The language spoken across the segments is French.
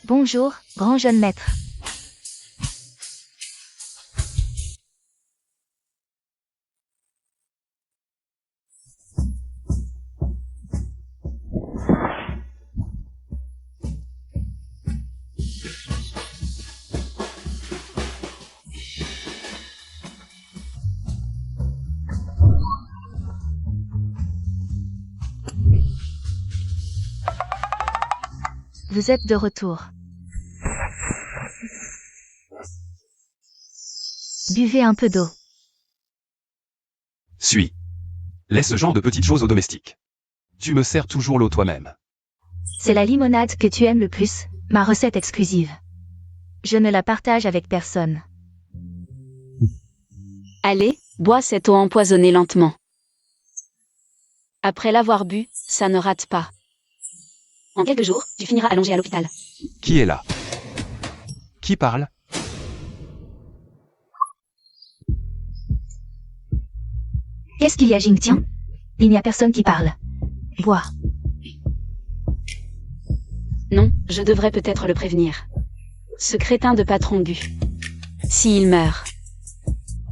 Bonjour, grand jeune maître. Vous êtes de retour. Buvez un peu d'eau. Suis. Laisse ce genre de petites choses aux domestiques. Tu me sers toujours l'eau toi-même. C'est la limonade que tu aimes le plus, ma recette exclusive. Je ne la partage avec personne. Allez, bois cette eau empoisonnée lentement. Après l'avoir bu, ça ne rate pas. En quelques jours, tu finiras allongé à l'hôpital. Qui est là? Qui parle? Qu'est-ce qu'il y a, Jingtian? Il n'y a personne qui parle. Bois. Non, je devrais peut-être le prévenir. Ce crétin de patron Gu. S'il meurt,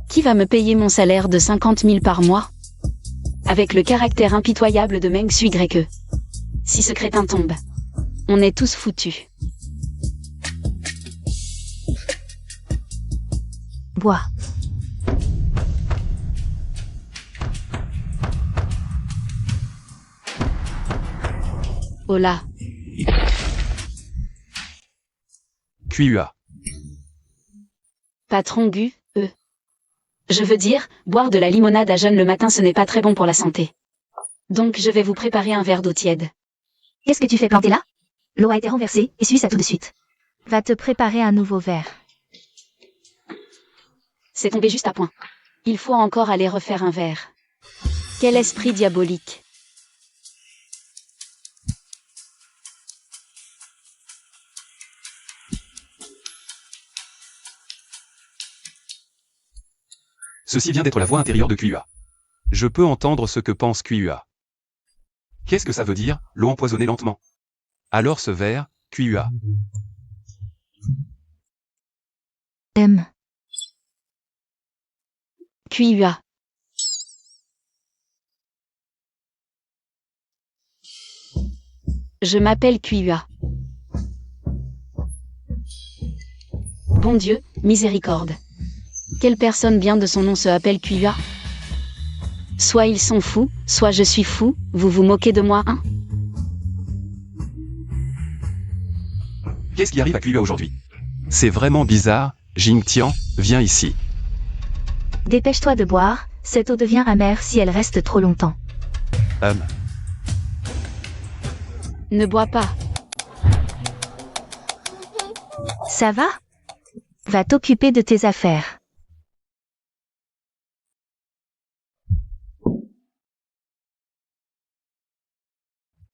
qui va me payer mon salaire de 50 000 par mois? Avec le caractère impitoyable de Meng Sui Greke. Si ce crétin tombe, on est tous foutus. Bois. Oh là, QUA. patron Gu, Je veux dire, boire de la limonade à jeun le matin ce n'est pas très bon pour la santé. Donc je vais vous préparer un verre d'eau tiède. Qu'est-ce que tu fais planter là? L'eau a été renversée, essuie ça tout de suite. Va te préparer un nouveau verre. C'est tombé juste à point. Il faut encore aller refaire un verre. Quel esprit diabolique. Ceci vient d'être la voix intérieure de QUA. Je peux entendre ce que pense QUA. Qu'est-ce que ça veut dire, l'eau empoisonnée lentement? Alors ce verre, QUA. QUA. Je m'appelle QUA. Bon Dieu, miséricorde. Quelle personne bien de son nom se appelle QUA? Soit ils sont fous, soit je suis fou, vous vous moquez de moi, hein? Qu'est-ce qui arrive à QUA aujourd'hui? C'est vraiment bizarre, Jingtian, viens ici. Dépêche-toi de boire, cette eau devient amère si elle reste trop longtemps. Ne bois pas. Ça va? Va t'occuper de tes affaires.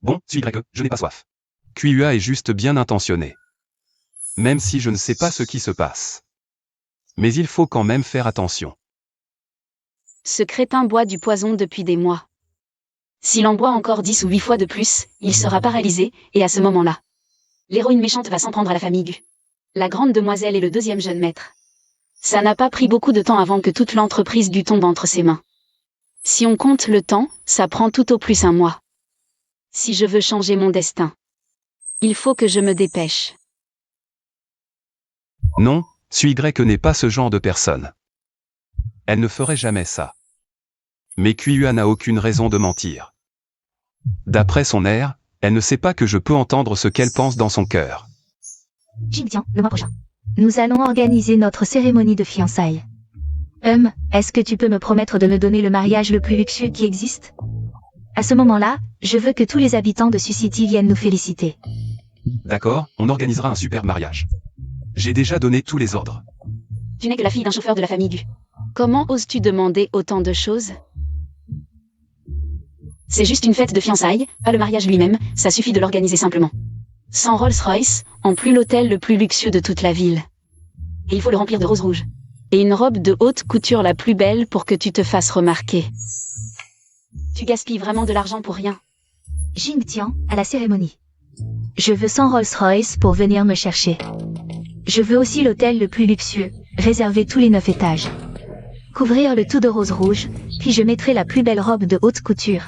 Bon, suis Greg, je n'ai pas soif. QUA est juste bien intentionné. Même si je ne sais pas ce qui se passe. Mais il faut quand même faire attention. Ce crétin boit du poison depuis des mois. S'il en boit encore 10 ou 8 fois de plus, il sera paralysé, et à ce moment-là, l'héroïne méchante va s'en prendre à la famille Gu. La grande demoiselle et le deuxième jeune maître. Ça n'a pas pris beaucoup de temps avant que toute l'entreprise Gu tombe entre ses mains. Si on compte le temps, ça prend tout au plus un mois. Si je veux changer mon destin, il faut que je me dépêche. Non, suis Greg n'est pas ce genre de personne. Elle ne ferait jamais ça. Mais QUA n'a aucune raison de mentir. D'après son air, elle ne sait pas que je peux entendre ce qu'elle pense dans son cœur. Jingtian, le mois prochain. Nous allons organiser notre cérémonie de fiançailles. Est-ce que tu peux me promettre de me donner le mariage le plus luxueux qui existe? À ce moment-là, je veux que tous les habitants de Sus-City viennent nous féliciter. D'accord, on organisera un superbe mariage. J'ai déjà donné tous les ordres. Tu n'es que la fille d'un chauffeur de la famille Gu. Comment oses-tu demander autant de choses? C'est juste une fête de fiançailles, pas le mariage lui-même, ça suffit de l'organiser simplement. Sans Rolls-Royce, en plus l'hôtel le plus luxueux de toute la ville. Et il faut le remplir de roses rouges. Et une robe de haute couture la plus belle pour que tu te fasses remarquer. Tu gaspilles vraiment de l'argent pour rien. Jingtian, à la cérémonie. Je veux 100 Rolls-Royce pour venir me chercher. Je veux aussi l'hôtel le plus luxueux, réservé tous les 9 étages. Couvrir le tout de rose rouge, puis je mettrai la plus belle robe de haute couture.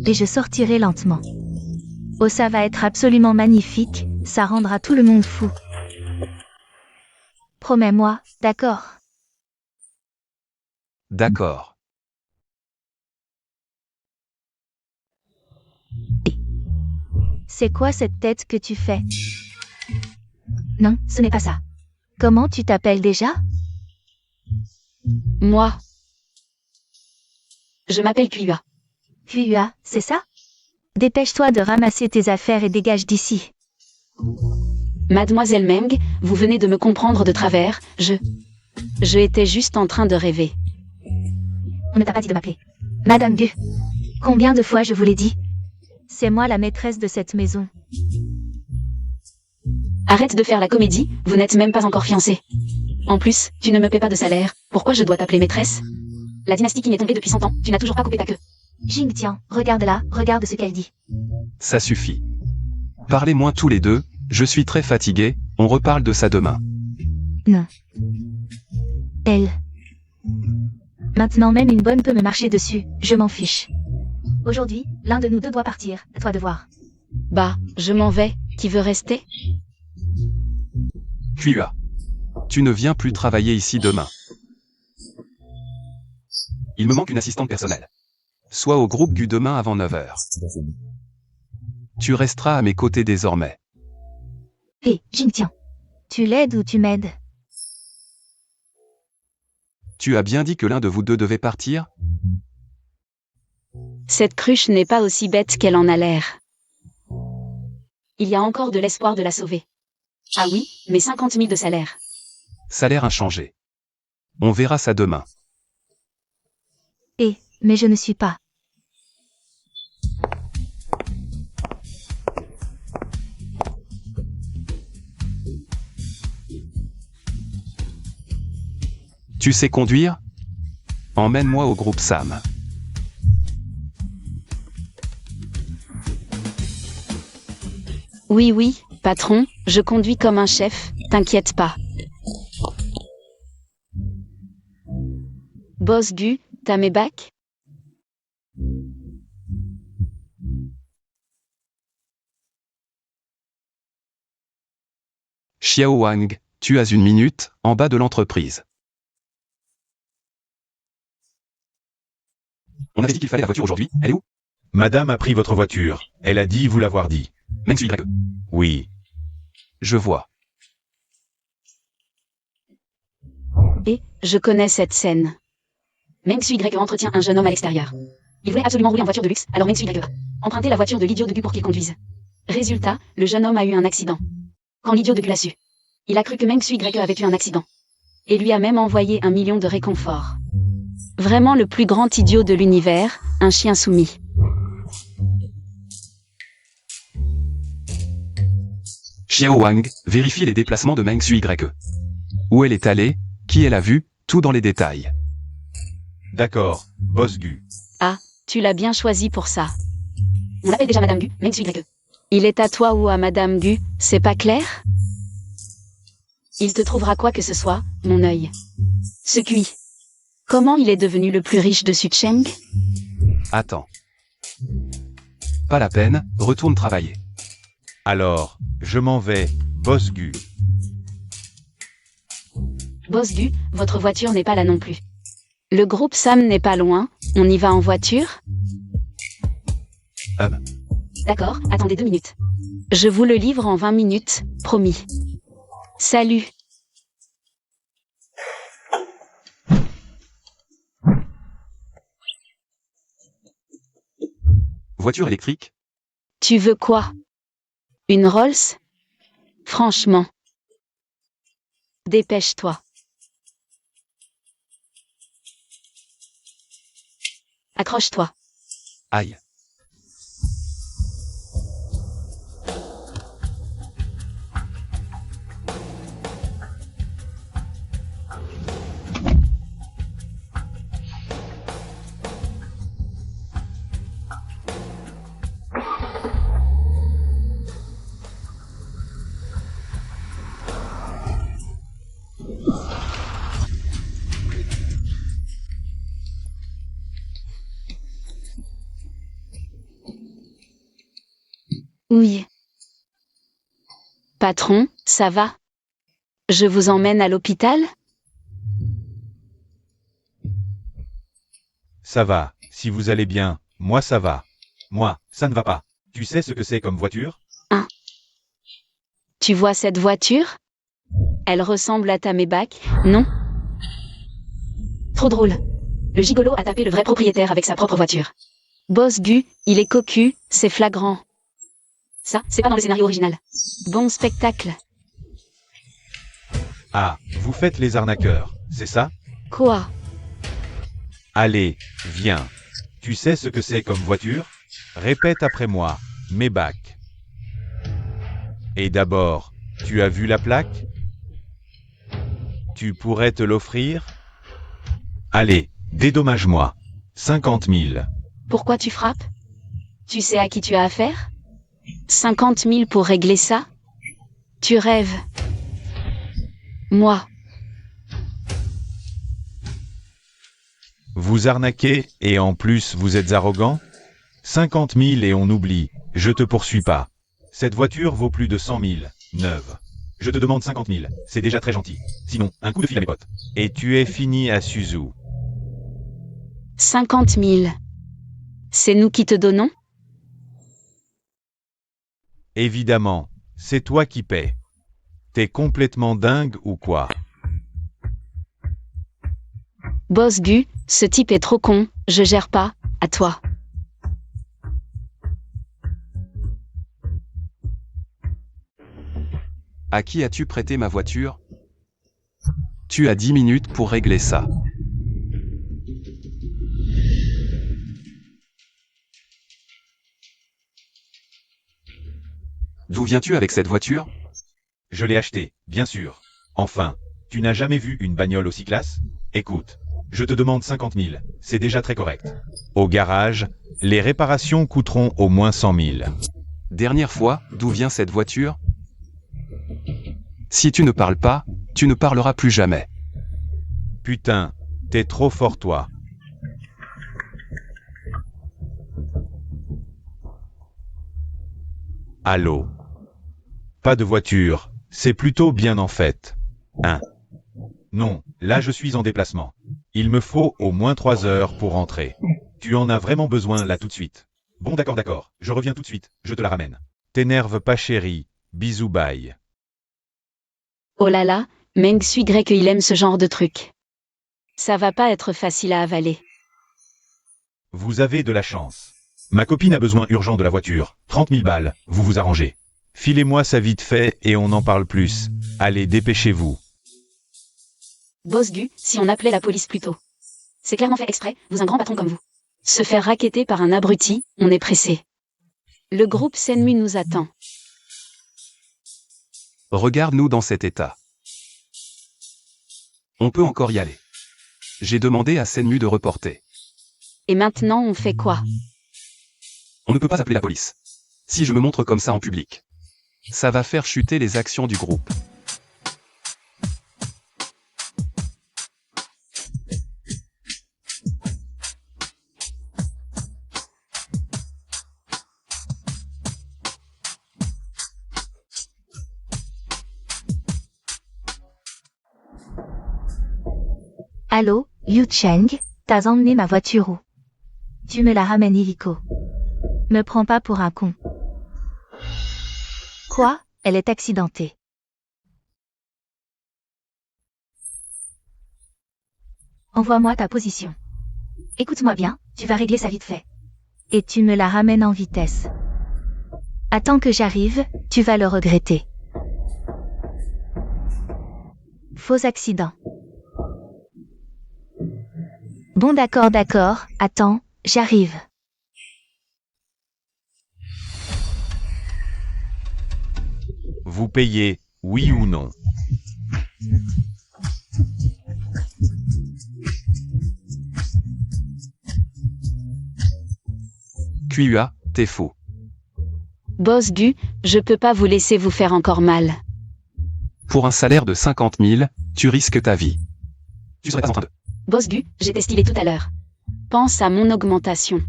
Et je sortirai lentement. Oh, ça va être absolument magnifique, ça rendra tout le monde fou. Promets-moi, d'accord? D'accord. C'est quoi cette tête que tu fais? Non, ce n'est pas ça. Comment tu t'appelles déjà? Moi. Je m'appelle Kuya. Kuya, c'est ça? Dépêche-toi de ramasser tes affaires et dégage d'ici. Mademoiselle Meng, vous venez de me comprendre de travers, Je étais juste en train de rêver. On ne t'a pas dit de m'appeler Madame Gu. Combien de fois je vous l'ai dit? C'est moi la maîtresse de cette maison. Arrête de faire la comédie, vous n'êtes même pas encore fiancée. En plus, tu ne me paies pas de salaire, pourquoi je dois t'appeler maîtresse? La dynastie Qing est tombée depuis 100 ans, tu n'as toujours pas coupé ta queue. Jing tiens, regarde-la, regarde ce qu'elle dit. Ça suffit. Parlez moins tous les deux, je suis très fatigué, on reparle de ça demain. Non. Elle. Maintenant même une bonne peut me marcher dessus, je m'en fiche. Aujourd'hui, l'un de nous deux doit partir, à toi de voir. Bah, je m'en vais, qui veut rester? Kuya. Tu ne viens plus travailler ici demain. Il me manque une assistante personnelle. Sois au groupe Gu demain avant 9h. Tu resteras à mes côtés désormais. Hé, Jing tiens. Tu l'aides ou tu m'aides? Tu as bien dit que l'un de vous deux devait partir? Cette cruche n'est pas aussi bête qu'elle en a l'air. Il y a encore de l'espoir de la sauver. Ah oui, mais 50 000 de salaire. Salaire inchangé. On verra ça demain. Hé, mais je ne suis pas. Tu sais conduire? Emmène-moi au groupe Sam. Oui, oui, patron, je conduis comme un chef, t'inquiète pas. Boss Gu, t'as mes bacs? Xiao Wang, tu as une minute, en bas de l'entreprise. On avait dit qu'il fallait la voiture aujourd'hui, elle est où? Madame a pris votre voiture. Elle a dit vous l'avoir dit. Meng Sui Y. Oui. Je vois. Et, je connais cette scène. Meng Sui Y entretient un jeune homme à l'extérieur. Il voulait absolument rouler en voiture de luxe, alors Meng Sui Y a emprunté la voiture de l'idiot de Gu pour qu'il conduise. Résultat, le jeune homme a eu un accident. Quand l'idiot de Gu l'a su, il a cru que Meng Sui Y avait eu un accident. Et lui a même envoyé 1 million de réconfort. Vraiment le plus grand idiot de l'univers, un chien soumis. Xiao Wang, vérifie les déplacements de Meng Sui Y. Où elle est allée, qui elle a vu, tout dans les détails. D'accord, boss Gu. Ah, tu l'as bien choisi pour ça. On l'appelle déjà Madame Gu, Meng Sui Y. Il est à toi ou à Madame Gu, c'est pas clair? Il te trouvera quoi que ce soit, mon œil. Ce QI. Comment il est devenu le plus riche de Sucheng? Attends. Pas la peine, retourne travailler. Alors, je m'en vais, boss Gu. Boss Gu, votre voiture n'est pas là non plus. Le groupe Sam n'est pas loin, on y va en voiture? D'accord, attendez 2 minutes. Je vous le livre en 20 minutes, promis. Salut. Voiture électrique? Tu veux quoi? Une Rolls? Franchement. Dépêche-toi. Accroche-toi. Aïe. Oui. Patron, ça va? Je vous emmène à l'hôpital? Ça va, si vous allez bien, moi ça va. Moi, ça ne va pas. Tu sais ce que c'est comme voiture? Tu vois cette voiture? Elle ressemble à ta Maybach, non? Trop drôle. Le gigolo a tapé le vrai propriétaire avec sa propre voiture. Boss Gu, il est cocu, c'est flagrant. Ça, c'est pas dans le scénario original. Bon spectacle. Ah, vous faites les arnaqueurs, c'est ça? Quoi? Allez, viens. Tu sais ce que c'est comme voiture? Répète après moi, Maybach. Et d'abord, tu as vu la plaque? Tu pourrais te l'offrir? Allez, dédommage-moi. 50 000. Pourquoi tu frappes? Tu sais à qui tu as affaire? 50 000 pour régler ça? Tu rêves. Moi. Vous arnaquez, et en plus vous êtes arrogant? 50 000 et on oublie, je te poursuis pas. Cette voiture vaut plus de 100 000, neuve. Je te demande 50 000, c'est déjà très gentil. Sinon, un coup de fil à mes potes. Et tu es fini à Suzu. 50 000. C'est nous qui te donnons? Évidemment, c'est toi qui paies. T'es complètement dingue ou quoi? Boss Gu, ce type est trop con, je gère pas, à toi. À qui as-tu prêté ma voiture? Tu as 10 minutes pour régler ça. D'où viens-tu avec cette voiture? Je l'ai acheté, bien sûr. Enfin, tu n'as jamais vu une bagnole aussi classe? Écoute, je te demande 50 000, c'est déjà très correct. Au garage, les réparations coûteront au moins 100 000. Dernière fois, d'où vient cette voiture? Si tu ne parles pas, tu ne parleras plus jamais. Putain, t'es trop fort toi. Allô? Pas de voiture, c'est plutôt bien en fait. Hein? Non, là je suis en déplacement. Il me faut au moins 3 heures pour rentrer. Tu en as vraiment besoin là tout de suite. Bon d'accord, je reviens tout de suite, je te la ramène. T'énerve pas chérie, bisous bye. Oh là là, Meng Sui Grec il aime ce genre de truc. Ça va pas être facile à avaler. Vous avez de la chance. Ma copine a besoin urgent de la voiture, 30 000 balles, vous vous arrangez. Filez-moi ça vite fait et on en parle plus. Allez, dépêchez-vous. Boss Gu, si on appelait la police plus tôt. C'est clairement fait exprès, vous un grand patron comme vous. Se faire racketter par un abruti, on est pressé. Le groupe Senmu nous attend. Regarde-nous dans cet état. On peut encore y aller. J'ai demandé à Senmu de reporter. Et maintenant on fait quoi? On ne peut pas appeler la police. Si je me montre comme ça en public, ça va faire chuter les actions du groupe. Allô, Yu Cheng, t'as emmené ma voiture où? Tu me la ramènes illico. Me prends pas pour un con. Quoi? Elle est accidentée. Envoie-moi ta position. Écoute-moi bien, tu vas régler ça vite fait. Et tu me la ramènes en vitesse. Attends que j'arrive, tu vas le regretter. Faux accident. Bon d'accord, attends, j'arrive. Vous payez, oui ou non? QUA, t'es faux. Boss Gu, je peux pas vous laisser vous faire encore mal. Pour un salaire de 50 000, tu risques ta vie. Tu serais pas en train de... Boss Gu, j'étais stylé tout à l'heure. Pense à mon augmentation.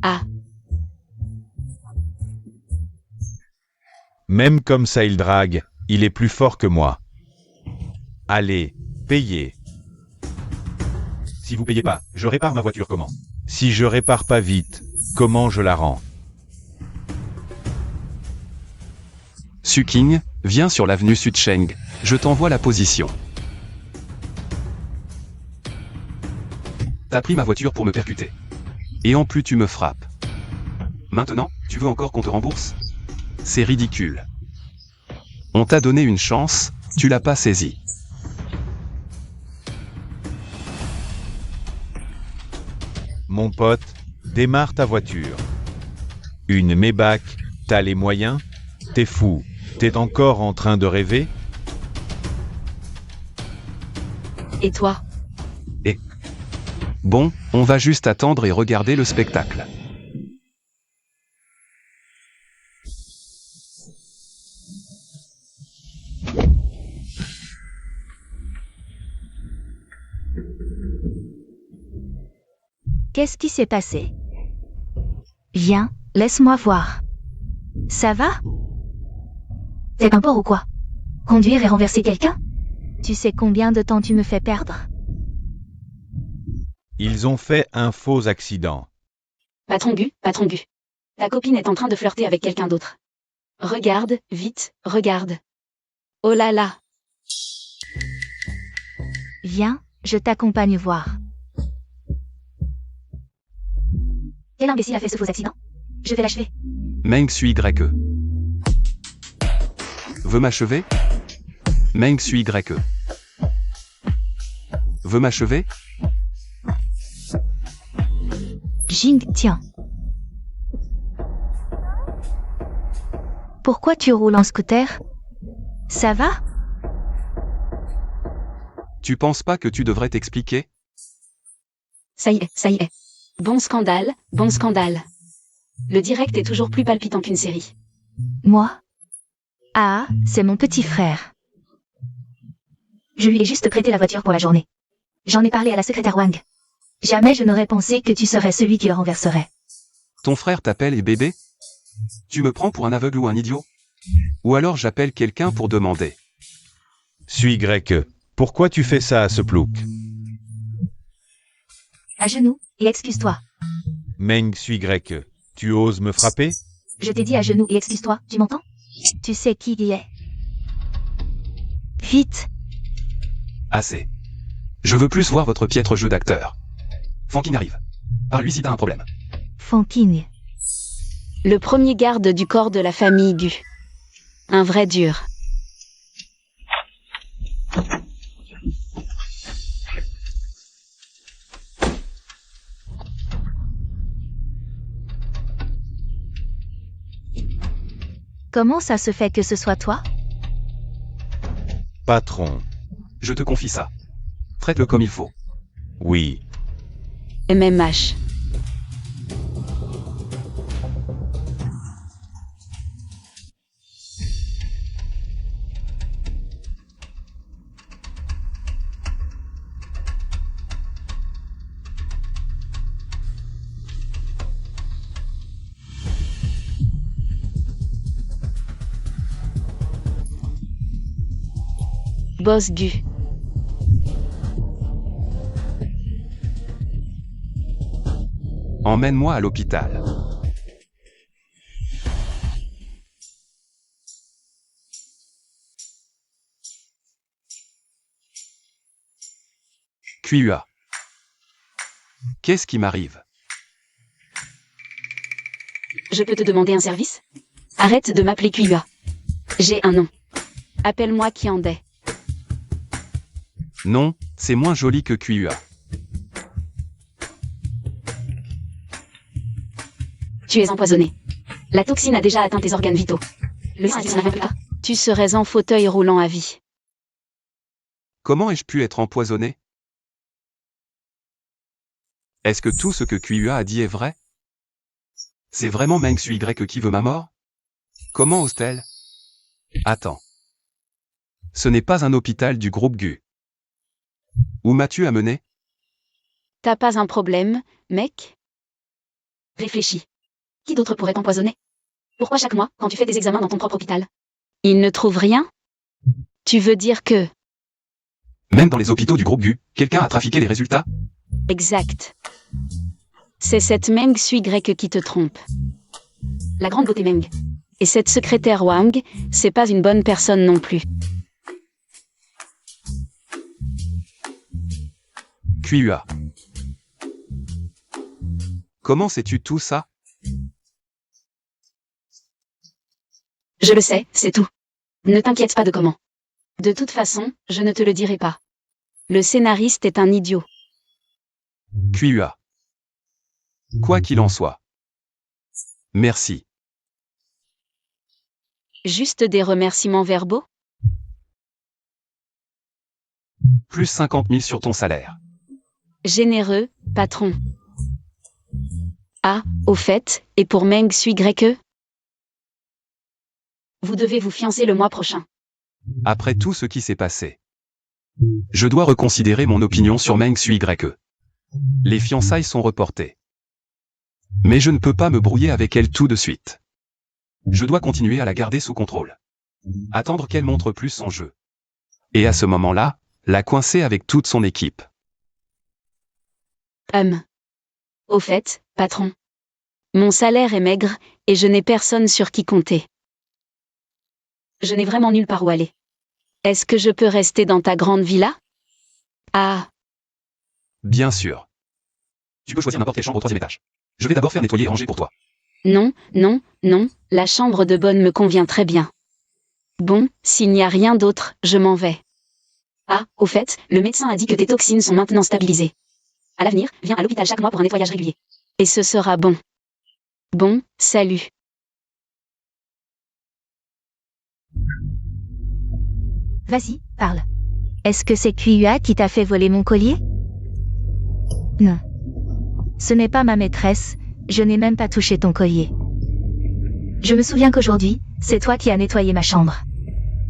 Ah. Même comme ça il drague, il est plus fort que moi. Allez, payez. Si vous payez pas, je répare ma voiture comment? Si je répare pas vite, comment je la rends? Suking, viens sur l'avenue Sudcheng, je t'envoie la position. T'as pris ma voiture pour me percuter. Et en plus tu me frappes. Maintenant, tu veux encore qu'on te rembourse? C'est ridicule. On t'a donné une chance, tu l'as pas saisie. Mon pote, démarre ta voiture. Une Maybach, t'as les moyens? T'es fou, t'es encore en train de rêver? Et toi? Bon, on va juste attendre et regarder le spectacle. Qu'est-ce qui s'est passé? Viens, laisse-moi voir. Ça va? T'es un porc ou quoi? Conduire et renverser quelqu'un? Tu sais combien de temps tu me fais perdre? Ils ont fait un faux accident. Patron Gu, patron Gu. Ta copine est en train de flirter avec quelqu'un d'autre. Regarde, vite, regarde. Oh là là. Viens, je t'accompagne voir. Quel imbécile a fait ce faux accident? Je vais l'achever. Meng Sui YE. Veux m'achever? Meng Sui YE. Veux m'achever? Jing, tiens. Pourquoi tu roules en scooter? Ça va? Tu penses pas que tu devrais t'expliquer? Ça y est, ça y est. Bon scandale, bon scandale. Le direct est toujours plus palpitant qu'une série. Moi? Ah, c'est mon petit frère. Je lui ai juste prêté la voiture pour la journée. J'en ai parlé à la secrétaire Wang. Jamais je n'aurais pensé que tu serais celui qui le renverserait. Ton frère t'appelle et bébé? Tu me prends pour un aveugle ou un idiot? Ou alors j'appelle quelqu'un pour demander. Suis grec, pourquoi tu fais ça à ce plouc? À genoux, et excuse-toi. Meng suis grec, tu oses me frapper? Je t'ai dit à genoux et excuse-toi, tu m'entends? Tu sais qui y est. Vite. Assez. Je veux plus voir votre piètre jeu d'acteur. Fanking arrive. Parle-lui si t'as un problème. Fanking. Le premier garde du corps de la famille Gu. Un vrai dur. Comment ça se fait que ce soit toi? Patron. Je te confie ça. Traite-le comme il faut. Oui. MMH. Boss Gu. Emmène-moi à l'hôpital. QUA. Qu'est-ce qui m'arrive? Je peux te demander un service? Arrête de m'appeler QUA. J'ai un nom. Appelle-moi Kiandé. Non, c'est moins joli que QUA. Tu es empoisonné. La toxine a déjà atteint tes organes vitaux. Le sang n'arrive pas. Tu serais en fauteuil roulant à vie. Comment ai-je pu être empoisonné? Est-ce que tout ce que QUA a dit est vrai? C'est vraiment Meng Sui Y qui veut ma mort? Comment ose-t-elle? Attends. Ce n'est pas un hôpital du groupe Gu. Où m'as-tu amené? T'as pas un problème, mec? Réfléchis. Qui d'autre pourrait t'empoisonner? Pourquoi chaque mois, quand tu fais des examens dans ton propre hôpital, ils ne trouvent rien? Tu veux dire que... Même dans les hôpitaux du groupe Gu, quelqu'un a trafiqué les résultats? Exact. C'est cette Meng Sui grecque qui te trompe. La grande beauté Meng. Et cette secrétaire Wang, c'est pas une bonne personne non plus. QUA. Comment sais-tu tout ça? Je le sais, c'est tout. Ne t'inquiète pas de comment. De toute façon, je ne te le dirai pas. Le scénariste est un idiot. QUA. Quoi qu'il en soit. Merci. Juste des remerciements verbaux? Plus 50 000 sur ton salaire. Généreux, patron. Ah, au fait, et pour Meng Sui grecque? Vous devez vous fiancer le mois prochain. Après tout ce qui s'est passé, je dois reconsidérer mon opinion sur Meng Sui grecque. Les fiançailles sont reportées. Mais je ne peux pas me brouiller avec elle tout de suite. Je dois continuer à la garder sous contrôle. Attendre qu'elle montre plus son jeu. Et à ce moment-là, la coincer avec toute son équipe. Au fait, patron. Mon salaire est maigre, et je n'ai personne sur qui compter. Je n'ai vraiment nulle part où aller. Est-ce que je peux rester dans ta grande villa? Ah, Bien sûr. Tu peux choisir n'importe quelle chambre au 3e étage. Je vais d'abord faire nettoyer et ranger pour toi. non, non, non, la chambre de bonne me convient très bien. Bon, s'il n'y a rien d'autre, je m'en vais. Ah, au fait, le médecin a dit que tes toxines sont maintenant stabilisées. À l'avenir, viens à l'hôpital chaque mois pour un nettoyage régulier. Et ce sera bon. Bon, salut. Vas-y, parle. Est-ce que c'est QUA qui t'a fait voler mon collier? Non. Ce n'est pas ma maîtresse, je n'ai même pas touché ton collier. Je me souviens qu'aujourd'hui, c'est toi qui as nettoyé ma chambre.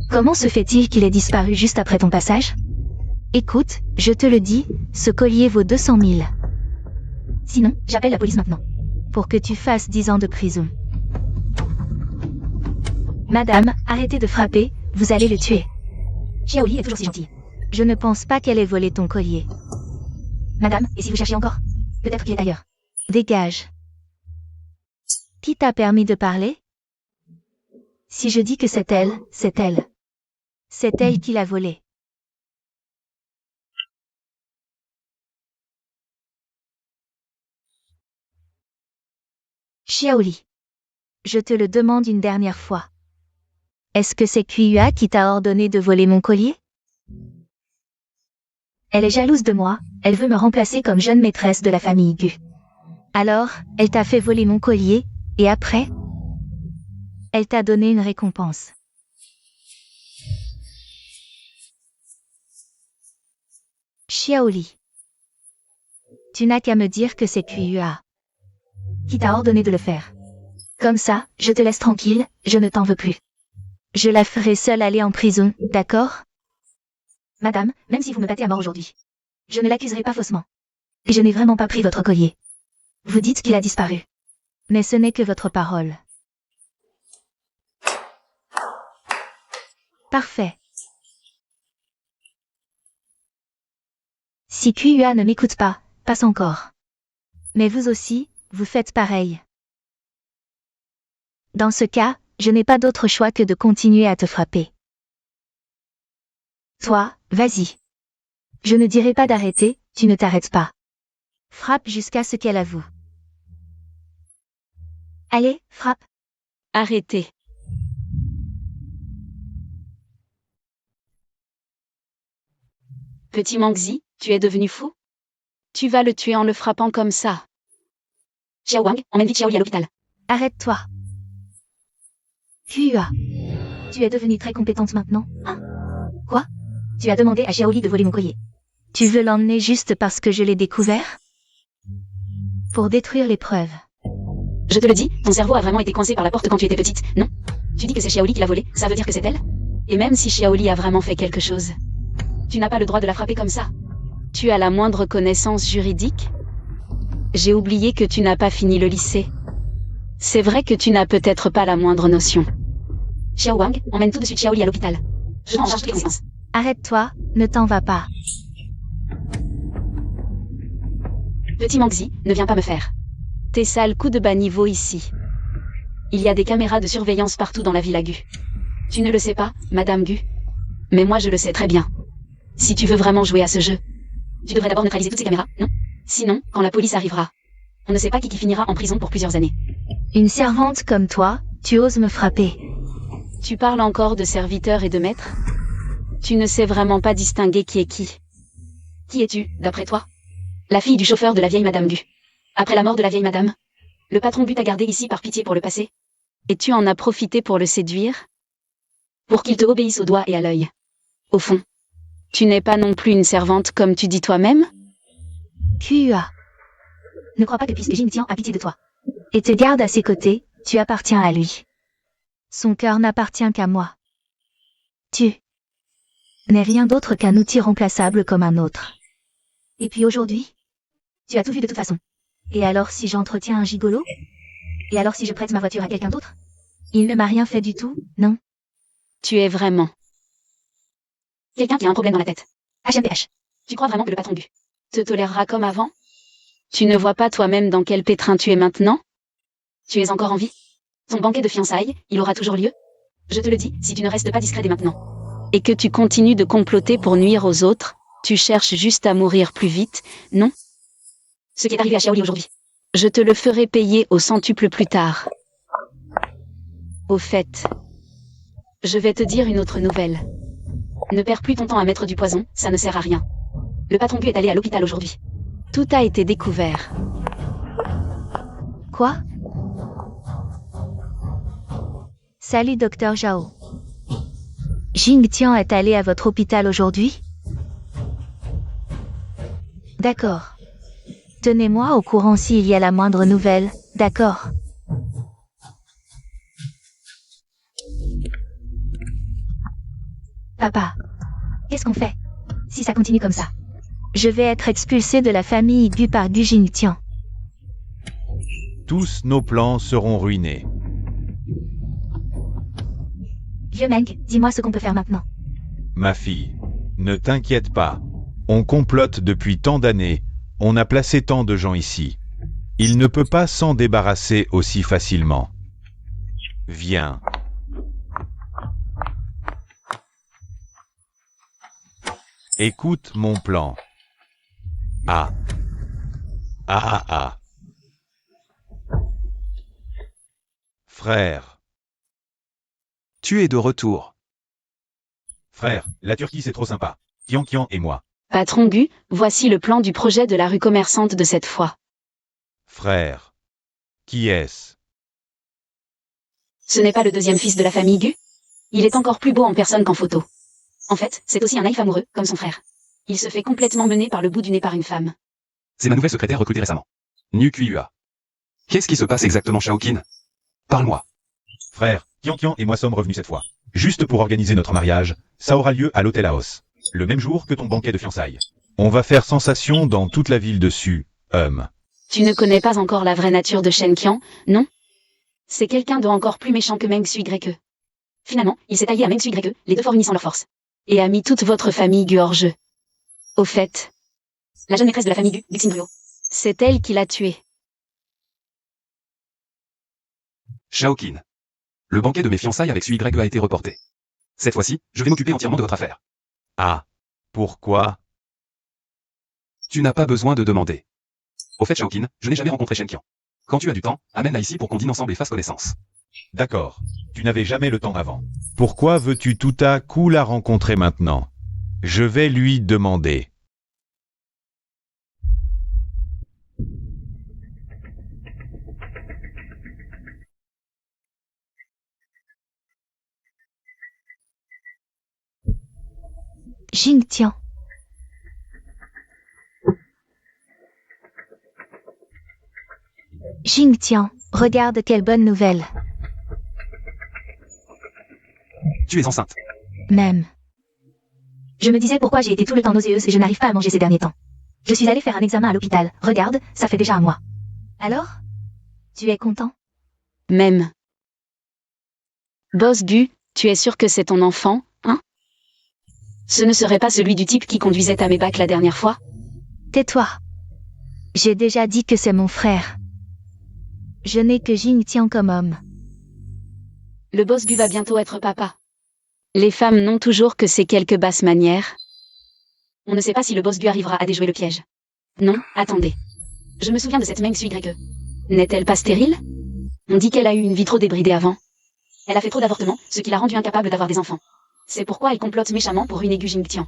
Comment se fait-il qu'il ait disparu juste après ton passage? Écoute, je te le dis, ce collier vaut 200 000. Sinon, j'appelle la police maintenant. Pour que tu fasses 10 ans de prison. Madame, arrêtez de frapper, vous allez le tuer. Xiaoli est toujours si gentille. Je ne pense pas qu'elle ait volé ton collier. Madame, et si vous cherchez encore? Peut-être qu'il est ailleurs. Dégage. Qui t'a permis de parler? Si je dis que c'est elle, c'est elle. C'est elle qui l'a volé. Xiaoli. Je te le demande une dernière fois. Est-ce que c'est QUA qui t'a ordonné de voler mon collier? Elle est jalouse de moi, elle veut me remplacer comme jeune maîtresse de la famille Gu. Alors, elle t'a fait voler mon collier, et après? Elle t'a donné une récompense. Xiaoli. Tu n'as qu'à me dire que c'est QUA qui t'a ordonné de le faire. Comme ça, je te laisse tranquille, je ne t'en veux plus. Je la ferai seule aller en prison, d'accord? Madame, même si vous me battez à mort aujourd'hui, je ne l'accuserai pas faussement. Et je n'ai vraiment pas pris votre collier. Vous dites qu'il a disparu. Mais ce n'est que votre parole. Parfait. Si QUA ne m'écoute pas, passe encore. Mais vous aussi, vous faites pareil. Dans ce cas, je n'ai pas d'autre choix que de continuer à te frapper. Toi, vas-y. Je ne dirai pas d'arrêter, tu ne t'arrêtes pas. Frappe jusqu'à ce qu'elle avoue. Allez, frappe. Arrêtez. Petit Mangzi, tu es devenu fou? Tu vas le tuer en le frappant comme ça. Xiao Wang, emmène vite Xiaoli à l'hôpital. Arrête-toi. QUA. Tu es devenue très compétente maintenant, hein? Quoi? Tu as demandé à Xiaoli de voler mon collier. Tu veux l'emmener juste parce que je l'ai découvert? Pour détruire les preuves. Je te le dis, ton cerveau a vraiment été coincé par la porte quand tu étais petite, non? Tu dis que c'est Xiaoli qui l'a volé, ça veut dire que c'est elle? Et même si Xiaoli a vraiment fait quelque chose, tu n'as pas le droit de la frapper comme ça. Tu as la moindre connaissance juridique? J'ai oublié que tu n'as pas fini le lycée. C'est vrai que tu n'as peut-être pas la moindre notion. Xiao Wang, emmène tout de suite Xiaoli à l'hôpital. Je prends en charge toutes les conséquences. Arrête-toi, ne t'en vas pas. Petit Mangzi, ne viens pas me faire. Tes sales coups de bas niveau ici. Il y a des caméras de surveillance partout dans la Villa Gu. Tu ne le sais pas, Madame Gu. Mais moi je le sais très bien. Si tu veux vraiment jouer à ce jeu, tu devrais d'abord neutraliser toutes ces caméras, non? Sinon, quand la police arrivera, on ne sait pas qui finira en prison pour plusieurs années. Une servante comme toi, tu oses me frapper. Tu parles encore de serviteur et de maître? Tu ne sais vraiment pas distinguer qui est qui. Qui es-tu, d'après toi? La fille du chauffeur de la vieille Madame Gu. Après la mort de la vieille Madame, le patron Gu t'a gardé ici par pitié pour le passé. Et tu en as profité pour le séduire? Pour qu'il te obéisse au doigt et à l'œil. Au fond, tu n'es pas non plus une servante comme tu dis toi-même? QUA. Ne crois pas que puisque Jing Tian a pitié de toi et te garde à ses côtés, tu appartiens à lui. Son cœur n'appartient qu'à moi. Tu n'es rien d'autre qu'un outil remplaçable comme un autre. Et puis aujourd'hui, tu as tout vu de toute façon. Et alors si j'entretiens un gigolo? Et alors si je prête ma voiture à quelqu'un d'autre? Il ne m'a rien fait du tout, non? Tu es vraiment quelqu'un qui a un problème dans la tête. HMPH. Tu crois vraiment que le patron Gu te tolérera comme avant? Tu ne vois pas toi-même dans quel pétrin tu es maintenant? Tu es encore en vie? Ton banquet de fiançailles, il aura toujours lieu? Je te le dis, si tu ne restes pas discret dès maintenant. Et que tu continues de comploter pour nuire aux autres, tu cherches juste à mourir plus vite, non? Ce qui est arrivé à Xiaoli aujourd'hui. Je te le ferai payer au centuple plus tard. Au fait, je vais te dire une autre nouvelle. Ne perds plus ton temps à mettre du poison, ça ne sert à rien. Le patron Gu est allé à l'hôpital aujourd'hui. Tout a été découvert. Quoi? Salut Docteur Zhao. Jing Tian est allé à votre hôpital aujourd'hui? D'accord. Tenez-moi au courant s'il y a la moindre nouvelle, d'accord? Papa, qu'est-ce qu'on fait si ça continue comme ça? Je vais être expulsé de la famille Gu par Gu Jingtian. Tous nos plans seront ruinés. Vieux Meng, dis-moi ce qu'on peut faire maintenant. Ma fille, ne t'inquiète pas. On complote depuis tant d'années, on a placé tant de gens ici. Il ne peut pas s'en débarrasser aussi facilement. Viens. Écoute mon plan. Ah. Ah ah ah. Frère. Tu es de retour. Frère, la Turquie c'est trop sympa. Kian et moi. Patron Gu, voici le plan du projet de la rue commerçante de cette fois. Frère. Qui est-ce? Ce n'est pas le deuxième fils de la famille Gu? Il est encore plus beau en personne qu'en photo. En fait, c'est aussi un naïf amoureux, comme son frère. Il se fait complètement mener par le bout du nez par une femme. C'est ma nouvelle secrétaire recrutée récemment. Nu QUA. Qu'est-ce qui se passe exactement, Shaokin? Parle-moi. Frère, Kian et moi sommes revenus cette fois. Juste pour organiser notre mariage, ça aura lieu à l'hôtel Laos. Le même jour que ton banquet de fiançailles. On va faire sensation dans toute la ville dessus, Tu ne connais pas encore la vraie nature de Shen Qian, non? C'est quelqu'un de encore plus méchant que Meng Sui Greke. Finalement, il s'est allié à Meng Sui Greke, les deux forts unissant leurs forces. Et a mis toute votre famille Gu hors jeu. Au fait, la jeune maîtresse de la famille Gu, Duxin Bruo, c'est elle qui l'a tué. Shaokin. Le banquet de mes fiançailles avec Sui Greg a été reporté. Cette fois-ci, je vais m'occuper entièrement de votre affaire. Ah. Pourquoi? Tu n'as pas besoin de demander. Au fait, Shaokin, je n'ai jamais rencontré Shen Qian. Quand tu as du temps, amène-la ici pour qu'on dîne ensemble et fasse connaissance. D'accord. Tu n'avais jamais le temps avant. Pourquoi veux-tu tout à coup la rencontrer maintenant? Je vais lui demander. Jing Tian. Jing Tian, regarde quelle bonne nouvelle. Tu es enceinte. Même. Je me disais pourquoi j'ai été tout le temps nauséeuse et je n'arrive pas à manger ces derniers temps. Je suis allée faire un examen à l'hôpital. Regarde, ça fait déjà un mois. Alors? Tu es content? Même. Boss Gu, tu es sûr que c'est ton enfant, hein? Ce ne serait pas celui du type qui conduisait ta Maybach la dernière fois? Tais-toi. J'ai déjà dit que c'est mon frère. Je n'ai que Jingtian comme homme. Le boss Gu va bientôt être papa. Les femmes n'ont toujours que ces quelques basses manières. On ne sait pas si le boss Gu arrivera à déjouer le piège. Non, attendez. Je me souviens de cette Meng Sui grecque. N'est-elle pas stérile? On dit qu'elle a eu une vie trop débridée avant. Elle a fait trop d'avortements, ce qui l'a rendue incapable d'avoir des enfants. C'est pourquoi elle complote méchamment pour ruiner Gu Jingtian.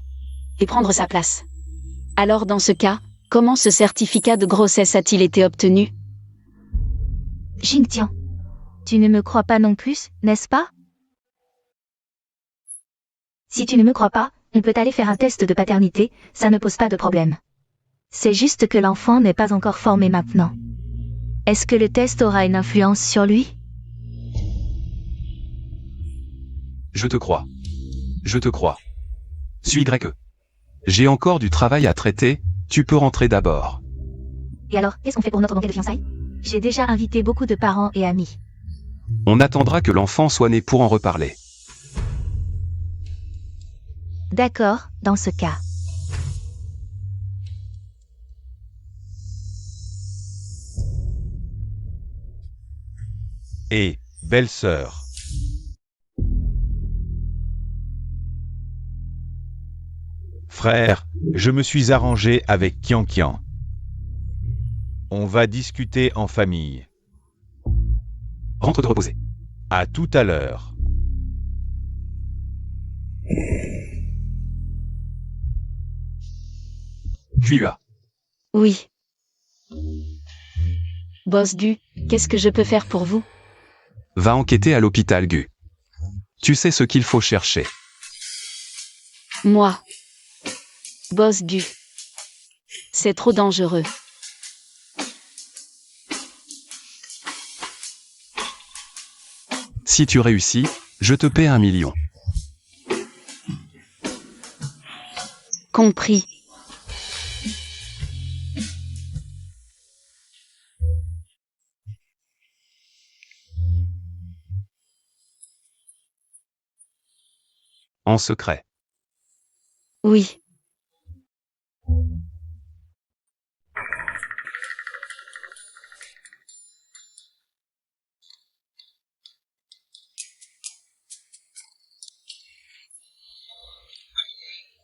Et prendre sa place. Alors dans ce cas, comment ce certificat de grossesse a-t-il été obtenu? Jingtian. Tu ne me crois pas non plus, n'est-ce pas? Si tu ne me crois pas, on peut aller faire un test de paternité, ça ne pose pas de problème. C'est juste que l'enfant n'est pas encore formé maintenant. Est-ce que le test aura une influence sur lui? Je te crois. Je te crois. Suis grec. J'ai encore du travail à traiter, tu peux rentrer d'abord. Et alors, qu'est-ce qu'on fait pour notre banquet de fiançailles? J'ai déjà invité beaucoup de parents et amis. On attendra que l'enfant soit né pour en reparler. D'accord, dans ce cas. Et, belle-sœur. Frère, je me suis arrangé avec Kian. On va discuter en famille. Rentre te reposer. À tout à l'heure. Q.U.A. Oui. Boss Gu, qu'est-ce que je peux faire pour vous? Va enquêter à l'hôpital Gu. Tu sais ce qu'il faut chercher. Moi. Boss Gu. C'est trop dangereux. Si tu réussis, je te paie 1 million. Compris. En secret. Oui.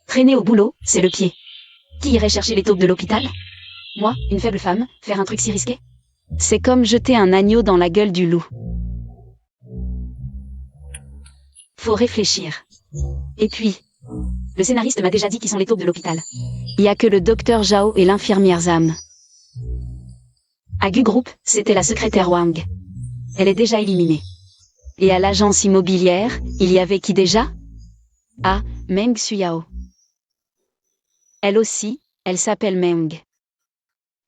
Traîner au boulot, c'est le pied. Qui irait chercher les taupes de l'hôpital? Moi, une faible femme, faire un truc si risqué? C'est comme jeter un agneau dans la gueule du loup. Faut réfléchir. Et puis, le scénariste m'a déjà dit qui sont les taupes de l'hôpital. Il y a que le docteur Zhao et l'infirmière Zam. À Gu Group, c'était la secrétaire Wang. Elle est déjà éliminée. Et à l'agence immobilière, il y avait qui déjà? Ah, Meng Suyao. Elle aussi, elle s'appelle Meng.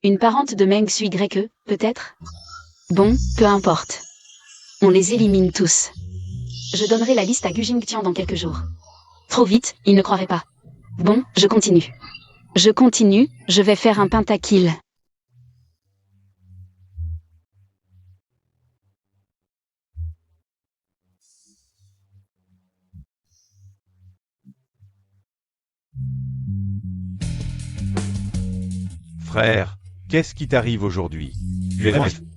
Une parente de Meng Sui grecque, peut-être? Bon, peu importe. On les élimine tous. Je donnerai la liste à Gu Jingtian dans quelques jours. Trop vite, il ne croirait pas. Bon, je continue. Je vais faire un pentakill. Frère, qu'est-ce qui t'arrive aujourd'hui?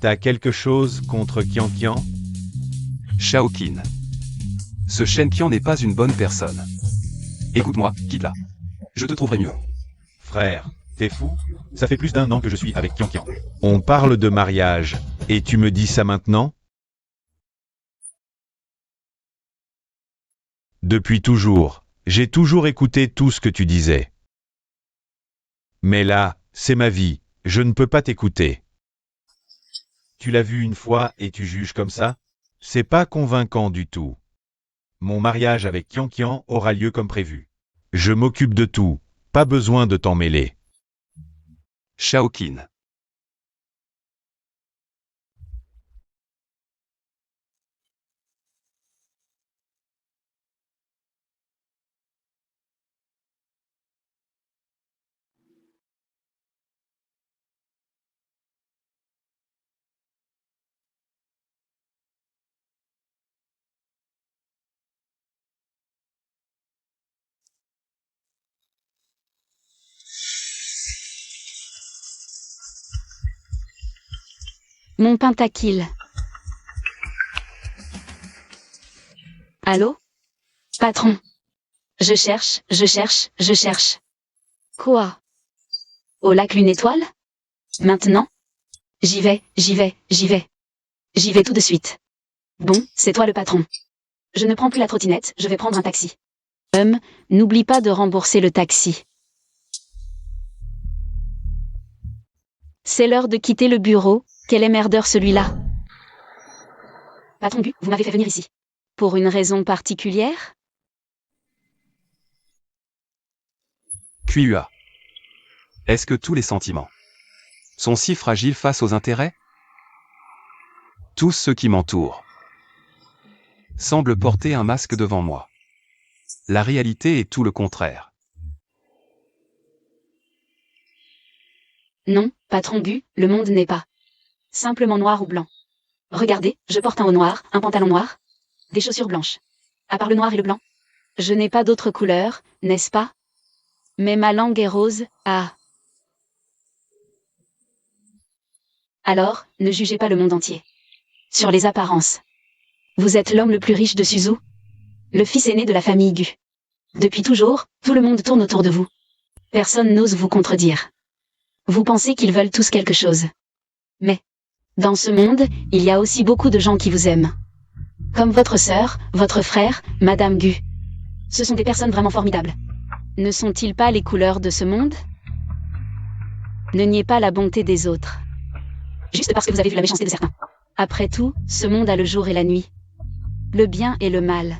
T'as quelque chose contre Kian? Shaoqin. Ce Shenqian n'est pas une bonne personne. Écoute-moi, quitte-la. Je te trouverai mieux. Frère, t'es fou? Ça fait plus d'1 an que je suis avec Kian. On parle de mariage, et tu me dis ça maintenant? Depuis toujours, j'ai toujours écouté tout ce que tu disais. Mais là, c'est ma vie, je ne peux pas t'écouter. Tu l'as vu une fois et tu juges comme ça? C'est pas convaincant du tout. Mon mariage avec Kian aura lieu comme prévu. Je m'occupe de tout, pas besoin de t'en mêler. Shaoqin. Mon pentakill. Allô? Patron. Je cherche. Quoi? Au lac une étoile? Maintenant? J'y vais. J'y vais tout de suite. Bon, c'est toi le patron. Je ne prends plus la trottinette, je vais prendre un taxi. N'oublie pas de rembourser le taxi. C'est l'heure de quitter le bureau, quel emmerdeur celui-là. Patron Gu, vous m'avez fait venir ici. Pour une raison particulière? QUA. Est-ce que tous les sentiments sont si fragiles face aux intérêts? Tous ceux qui m'entourent semblent porter un masque devant moi. La réalité est tout le contraire. Non, patron Gu, le monde n'est pas simplement noir ou blanc. Regardez, je porte un haut noir, un pantalon noir, des chaussures blanches. À part le noir et le blanc, je n'ai pas d'autre couleur, n'est-ce pas? Mais ma langue est rose, ah. Alors, ne jugez pas le monde entier sur les apparences. Vous êtes l'homme le plus riche de Suzu, le fils aîné de la famille Gu. Depuis toujours, tout le monde tourne autour de vous. Personne n'ose vous contredire. Vous pensez qu'ils veulent tous quelque chose. Mais, dans ce monde, il y a aussi beaucoup de gens qui vous aiment. Comme votre sœur, votre frère, Madame Gu. Ce sont des personnes vraiment formidables. Ne sont-ils pas les couleurs de ce monde? Ne niez pas la bonté des autres. Juste parce que vous avez vu la méchanceté de certains. Après tout, ce monde a le jour et la nuit. Le bien et le mal.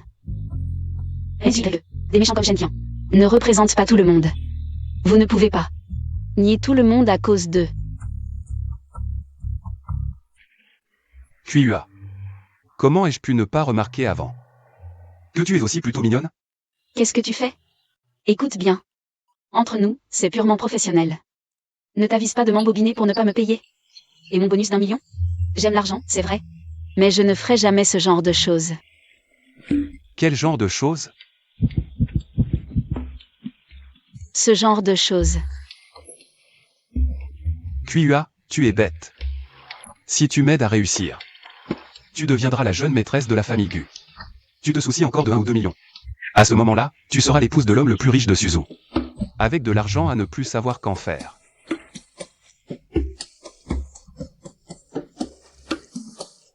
Des méchants comme Shenkian ne représentent pas tout le monde. Vous ne pouvez pas nier tout le monde à cause d'eux. QUA. Comment ai-je pu ne pas remarquer avant que tu es aussi plutôt mignonne? Qu'est-ce que tu fais? Écoute bien. Entre nous, c'est purement professionnel. Ne t'avise pas de m'embobiner pour ne pas me payer. Et mon bonus d'1 million? J'aime l'argent, c'est vrai. Mais je ne ferai jamais ce genre de choses. Quel genre de choses? Ce genre de choses. QUA, tu es bête. Si tu m'aides à réussir, tu deviendras la jeune maîtresse de la famille Gu. Tu te soucies encore de 1 ou 2 millions. À ce moment-là, tu seras l'épouse de l'homme le plus riche de Suzu. Avec de l'argent à ne plus savoir qu'en faire.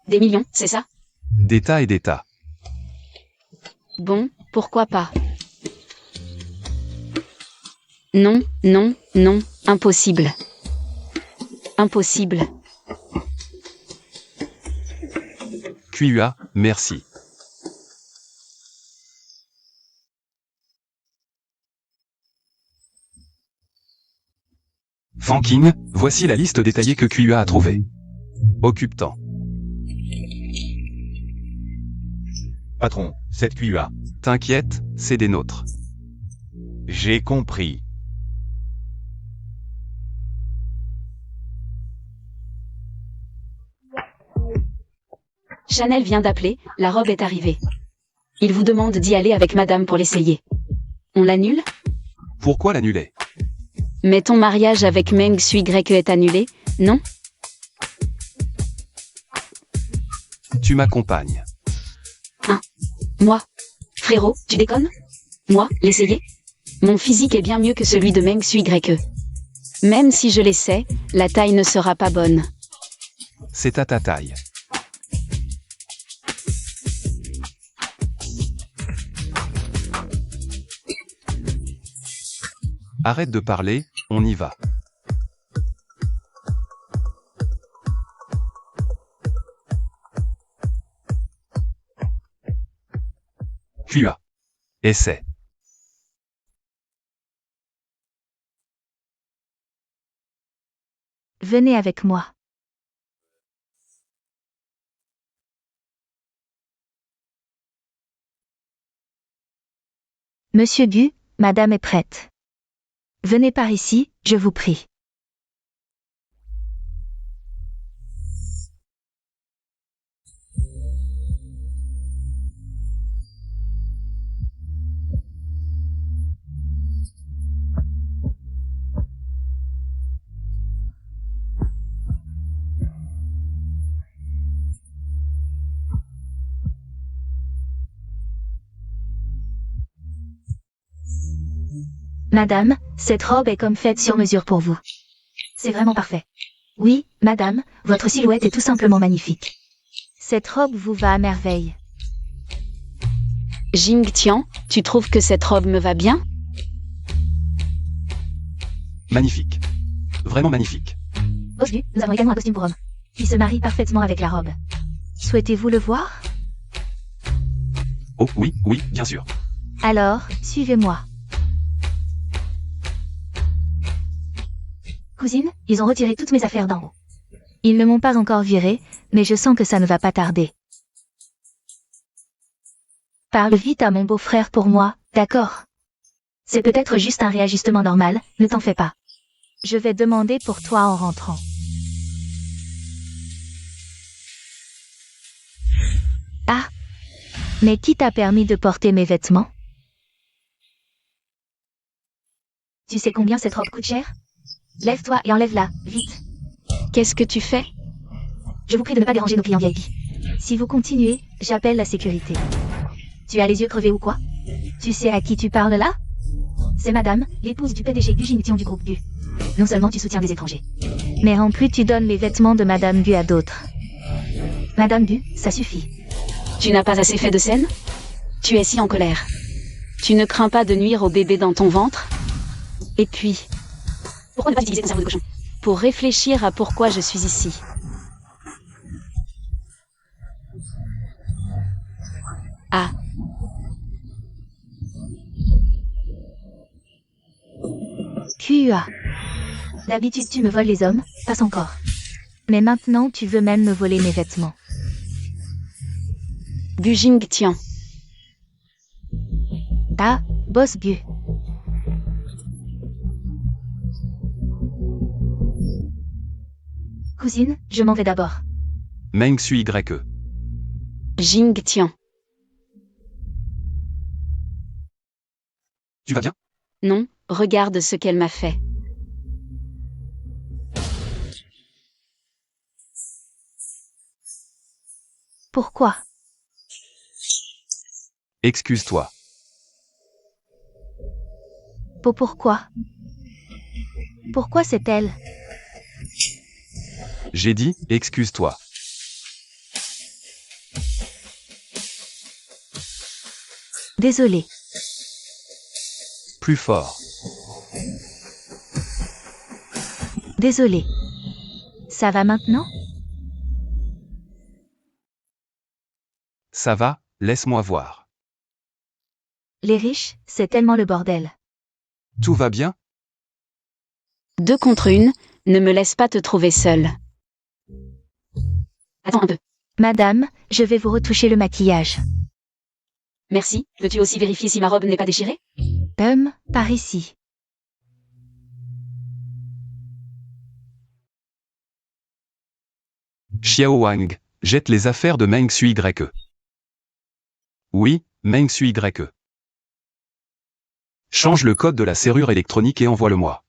Des millions, c'est ça? Des tas et des tas. Bon, pourquoi pas? Non, non, non, impossible. Impossible. QUA, merci. Fanking, voici la liste détaillée que QUA a trouvée. Occupe-temps. Patron, cette QA. T'inquiète, c'est des nôtres. J'ai compris. Chanel vient d'appeler, la robe est arrivée. Il vous demande d'y aller avec madame pour l'essayer. On l'annule? Pourquoi l'annuler? Mais ton mariage avec Meng Sui Grec est annulé, non? Tu m'accompagnes. Moi? Frérot, tu déconnes? Moi, l'essayer? Mon physique est bien mieux que celui de Meng Sui Grec. Même si je l'essaie, la taille ne sera pas bonne. C'est à ta taille. Arrête de parler, on y va. QA. Essai. Venez avec moi. Monsieur Gu, madame est prête. Venez par ici, je vous prie. Madame, cette robe est comme faite sur mesure pour vous. C'est vraiment parfait. Oui, madame, votre silhouette est tout simplement magnifique. Cette robe vous va à merveille. Jing Tian, tu trouves que cette robe me va bien? Magnifique. Vraiment magnifique. Boss Gu, nous avons également un costume pour homme, qui se marie parfaitement avec la robe. Souhaitez-vous le voir? Oh oui, oui, bien sûr. Alors, suivez-moi. Cousine, ils ont retiré toutes mes affaires d'en haut. Ils ne m'ont pas encore viré, mais je sens que ça ne va pas tarder. Parle vite à mon beau-frère pour moi, d'accord? C'est peut-être juste un réajustement normal, ne t'en fais pas. Je vais demander pour toi en rentrant. Ah! Mais qui t'a permis de porter mes vêtements? Tu sais combien cette robe coûte cher? Lève-toi et enlève-la, vite. Qu'est-ce que tu fais? Je vous prie de ne pas déranger nos clients VIP. Si vous continuez, j'appelle la sécurité. Tu as les yeux crevés ou quoi? Tu sais à qui tu parles là? C'est madame, l'épouse du PDG Gu Jingtian du groupe Gu. Non seulement tu soutiens des étrangers, mais en plus tu donnes les vêtements de madame Gu à d'autres. Madame Gu, ça suffit. Tu n'as pas assez fait de scène? Tu es si en colère. Tu ne crains pas de nuire au bébé dans ton ventre? Et puis, Pourquoi ne pas utiliser ton cerveau de cochon? pour réfléchir à pourquoi je suis ici. Ah, QA. D'habitude tu me voles les hommes, passe encore. Mais maintenant tu veux même me voler mes vêtements. Gu Jingtian. Ah, boss Gu. Cousine, je m'en vais d'abord. Meng Sui YE. Jing Tian. Tu vas bien? Non, regarde ce qu'elle m'a fait. Pourquoi? Excuse-toi. Pourquoi? Pourquoi c'est elle? J'ai dit, excuse-toi. Désolé. Plus fort. Désolé. Ça va maintenant? Ça va, laisse-moi voir. Les riches, c'est tellement le bordel. Tout va bien? 2 contre 1, ne me laisse pas te trouver seule. Attends un peu. Madame, je vais vous retoucher le maquillage. Merci, peux-tu aussi vérifier si ma robe n'est pas déchirée? Par ici. Xiao Wang, jette les affaires de Meng Sui YE. Oui, Meng Sui YE. Change le code de la serrure électronique et envoie-le-moi.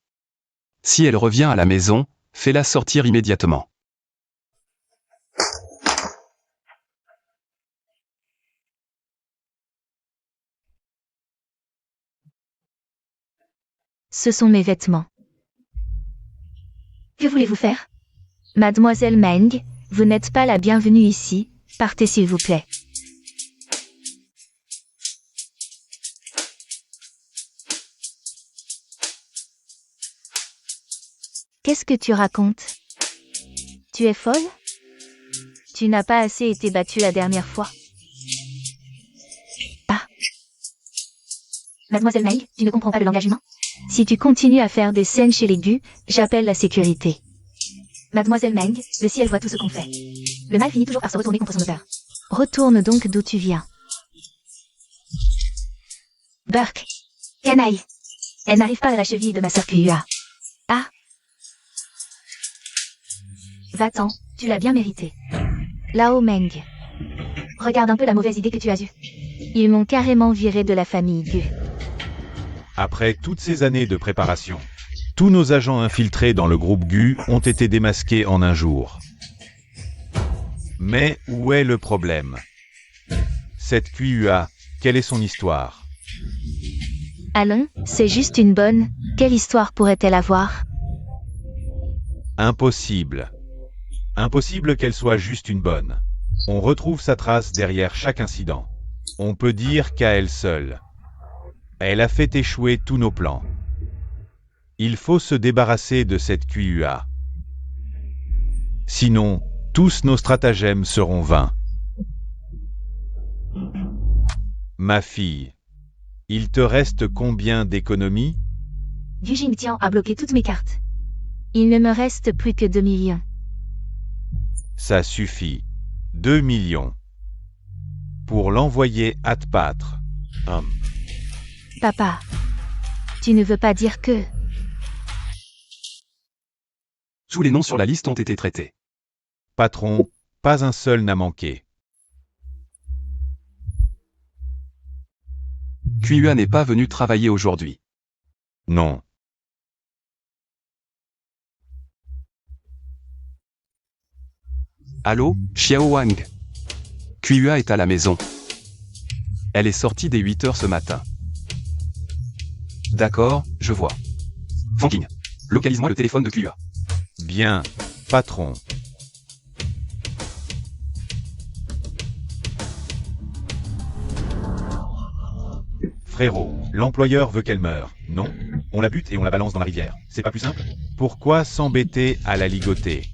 Si elle revient à la maison, fais-la sortir immédiatement. Ce sont mes vêtements. Que voulez-vous faire? Mademoiselle Meng, vous n'êtes pas la bienvenue ici, partez s'il vous plaît. Qu'est-ce que tu racontes? Tu es folle? Tu n'as pas assez été battue la dernière fois. Ah. Mademoiselle Meng, tu ne comprends pas le langage humain? Si tu continues à faire des scènes chez les Gu, j'appelle la sécurité. Mademoiselle Meng, le ciel voit tout ce qu'on fait. Le mal finit toujours par se retourner contre son auteur. Retourne donc d'où tu viens. Burke. Canaille. Elle n'arrive pas à la cheville de ma sœur QA. Ah. Va-t'en, tu l'as bien mérité. Lao Meng. Regarde un peu la mauvaise idée que tu as eue. Ils m'ont carrément viré de la famille Gu. Après toutes ces années de préparation, tous nos agents infiltrés dans le groupe Gu ont été démasqués en un jour. Mais où est le problème? Cette QA, quelle est son histoire? Allons, c'est juste une bonne. Quelle histoire pourrait-elle avoir? Impossible. Impossible qu'elle soit juste une bonne. On retrouve sa trace derrière chaque incident. On peut dire qu'à elle seule. Elle a fait échouer tous nos plans. Il faut se débarrasser de cette QUA. Sinon, tous nos stratagèmes seront vains. Ma fille, il te reste combien d'économies? Yu Jingtian a bloqué toutes mes cartes. Il ne me reste plus que 2 millions. Ça suffit. 2 millions. Pour l'envoyer à Tpâtre. Papa, tu ne veux pas dire que... Tous les noms sur la liste ont été traités. Patron, pas un seul n'a manqué. QUA n'est pas venu travailler aujourd'hui. Non. Allô, Xiao Wang. QUA est à la maison. Elle est sortie dès 8 heures ce matin. D'accord, je vois. Fanking, localise-moi le téléphone de QUA. Bien, patron. Frérot, l'employeur veut qu'elle meure, non? On la bute et on la balance dans la rivière. C'est pas plus simple? Pourquoi s'embêter à la ligoter?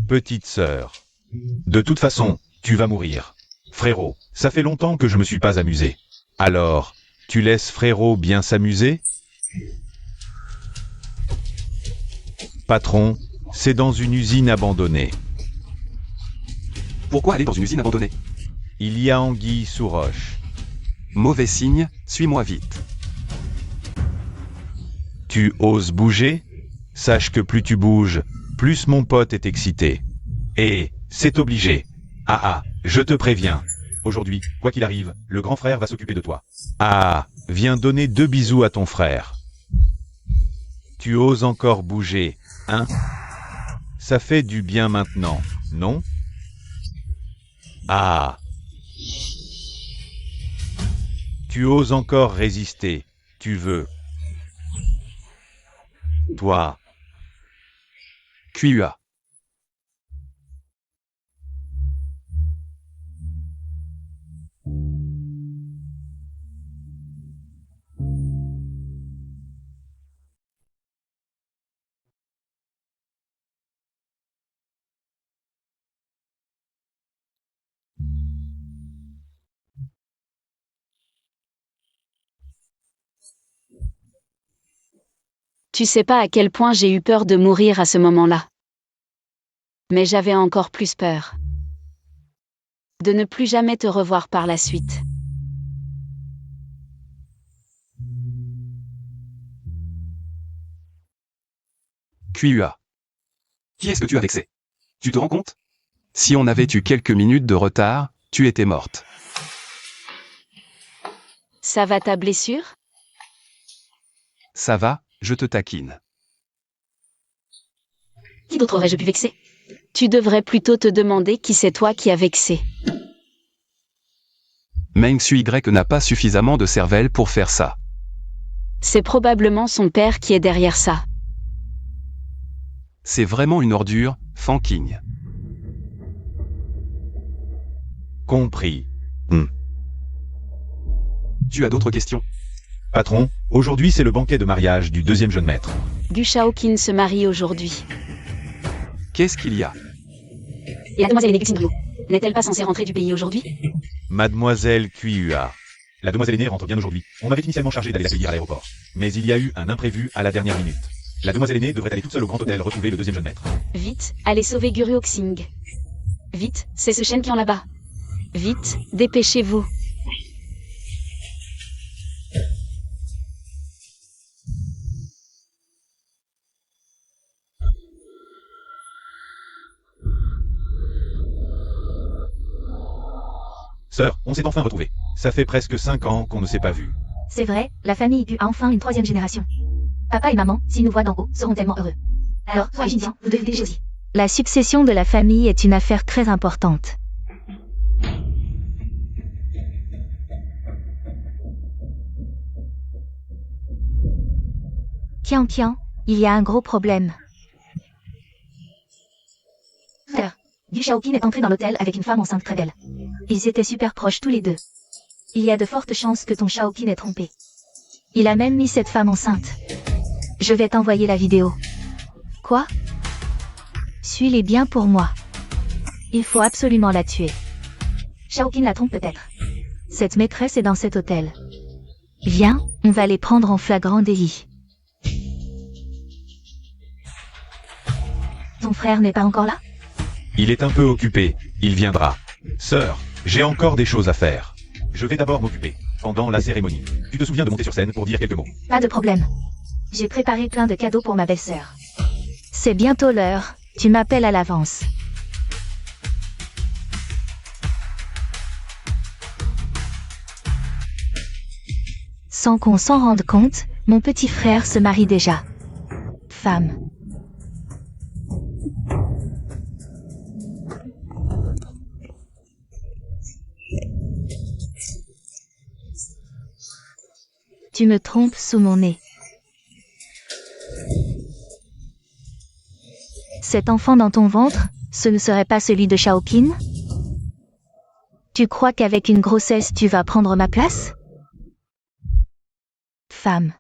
Petite sœur. De toute façon, tu vas mourir. Frérot, ça fait longtemps que je me suis pas amusé. Alors, tu laisses frérot bien s'amuser? Patron, c'est dans une usine abandonnée. Pourquoi aller dans une usine abandonnée? Il y a anguille sous roche. Mauvais signe, suis-moi vite. Tu oses bouger? Sache que plus tu bouges, plus mon pote est excité. Et c'est obligé. Ah, je te préviens. Aujourd'hui, quoi qu'il arrive, le grand frère va s'occuper de toi. Ah, viens donner 2 bisous à ton frère. Tu oses encore bouger, hein? Ça fait du bien maintenant, non? Ah. Tu oses encore résister, tu veux. Toi. QUA. Tu sais pas à quel point j'ai eu peur de mourir à ce moment-là. Mais j'avais encore plus peur. De ne plus jamais te revoir par la suite. QUA. Qui est-ce que tu as vexé? Tu te rends compte? Si on avait eu quelques minutes de retard, tu étais morte. Ça va ta blessure? Ça va, je te taquine. Qui d'autre aurais-je pu vexer? Tu devrais plutôt te demander qui c'est toi qui as vexé. Meng Sui Y n'a pas suffisamment de cervelle pour faire ça. C'est probablement son père qui est derrière ça. C'est vraiment une ordure, Fanking. Compris. Tu as d'autres questions? Patron, aujourd'hui c'est le banquet de mariage du 2e jeune maître. Gu Shaoqin se marie aujourd'hui. Qu'est-ce qu'il y a? Et la demoiselle aînée Guxinglu, n'est-elle pas censée rentrer du pays aujourd'hui? Mademoiselle QUA. La demoiselle aînée rentre bien aujourd'hui. On m'avait initialement chargé d'aller l'accueillir à l'aéroport. Mais il y a eu un imprévu à la dernière minute. La demoiselle aînée devrait aller toute seule au grand hôtel retrouver le 2e jeune maître. Vite, allez sauver Guru Oxing. Vite, c'est ce chêne qui en là-bas. Vite, dépêchez-vous. Sœur, on s'est enfin retrouvés. Ça fait presque 5 ans qu'on ne s'est pas vus. C'est vrai, la famille Gu a enfin une 3e génération. Papa et maman, s'ils nous voient d'en haut, seront tellement heureux. Alors, toi et Jinjiang, vous devez diriger aussi. La succession de la famille est une affaire très importante. Qian Qian, il y a un gros problème. Frère, Gu Shaoqin est entré dans l'hôtel avec une femme enceinte très belle. Ils étaient super proches tous les deux. Il y a de fortes chances que ton Shaoqin ait trompé. Il a même mis cette femme enceinte. Je vais t'envoyer la vidéo. Quoi? Suis-les bien pour moi. Il faut absolument la tuer. Shaoqin la trompe peut-être. Cette maîtresse est dans cet hôtel. Viens, on va les prendre en flagrant délit. Ton frère n'est pas encore là? Il est un peu occupé, il viendra. Sœur, j'ai encore des choses à faire. Je vais d'abord m'occuper, pendant la cérémonie. Tu te souviens de monter sur scène pour dire quelques mots? Pas de problème. J'ai préparé plein de cadeaux pour ma belle-sœur. C'est bientôt l'heure, tu m'appelles à l'avance. Sans qu'on s'en rende compte, mon petit frère se marie déjà. Femme. Tu me trompes sous mon nez. Cet enfant dans ton ventre, ce ne serait pas celui de Shaoqin? Tu crois qu'avec une grossesse tu vas prendre ma place? Femme.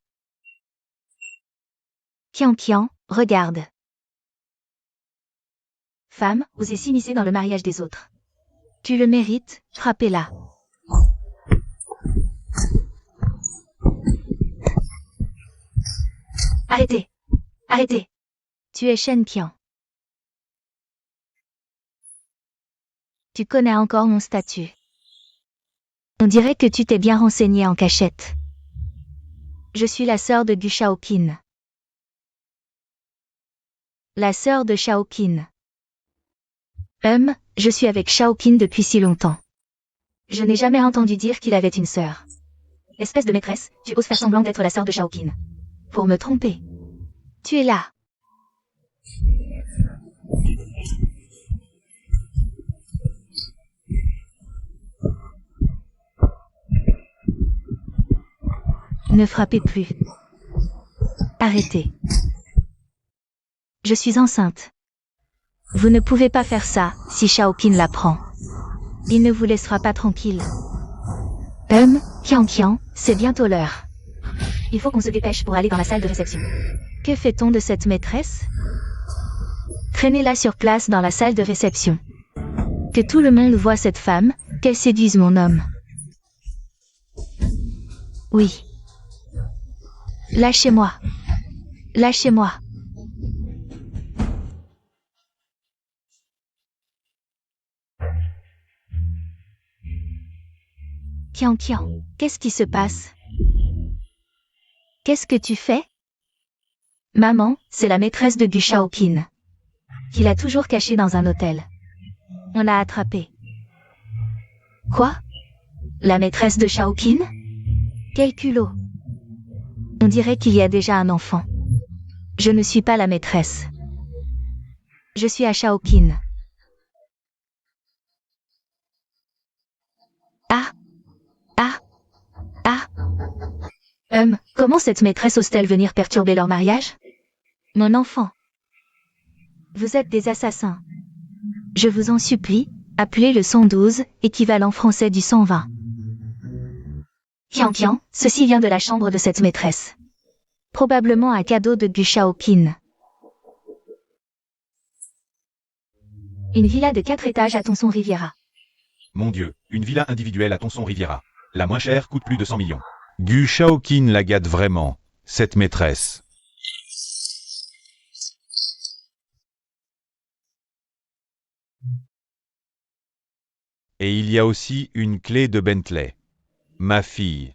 Qian Qian, regarde. Femme, osez s'immiscer dans le mariage des autres. Tu le mérites, frappez-la. Arrêtez! Arrêtez! Tu es Shen Qian. Tu connais encore mon statut. On dirait que tu t'es bien renseigné en cachette. Je suis la sœur de Gu Shaoqin. La sœur de Shaoqin. Je suis avec Shaoqin depuis si longtemps. Je n'ai jamais entendu dire qu'il avait une sœur. Espèce de maîtresse, tu oses faire semblant d'être la sœur de Shaoqin. Pour me tromper. Tu es là. Ne frappez plus. Arrêtez. Je suis enceinte. Vous ne pouvez pas faire ça, si Shaoqin l'apprend. Il ne vous laissera pas tranquille. Qian Qian, c'est bientôt l'heure. Il faut qu'on se dépêche pour aller dans la salle de réception. Que fait-on de cette maîtresse? Traînez-la sur place dans la salle de réception. Que tout le monde voie cette femme, qu'elle séduise mon homme. Oui. Lâchez-moi. Lâchez-moi. Qian Qian, qu'est-ce qui se passe? Qu'est-ce que tu fais? Maman, c'est la maîtresse de Gu Shaoqin. Qu'il a toujours cachée dans un hôtel. On l'a attrapée. Quoi? La maîtresse de Shaoqin? Quel culot! On dirait qu'il y a déjà un enfant. Je ne suis pas la maîtresse. Je suis à Shaoqin. Ah! Ah! Ah! Comment cette maîtresse ose-t-elle venir perturber leur mariage? Mon enfant. Vous êtes des assassins. Je vous en supplie, appelez le 112, équivalent français du 120. Qian Qian, ceci vient de la chambre de cette maîtresse. Probablement un cadeau de Gu Shaoqin. Une villa de 4 étages à Tonson Riviera. Mon Dieu, une villa individuelle à Tonson Riviera. La moins chère coûte plus de 100 millions. Gu Shaoqin la gâte vraiment, cette maîtresse. Et il y a aussi une clé de Bentley. Ma fille.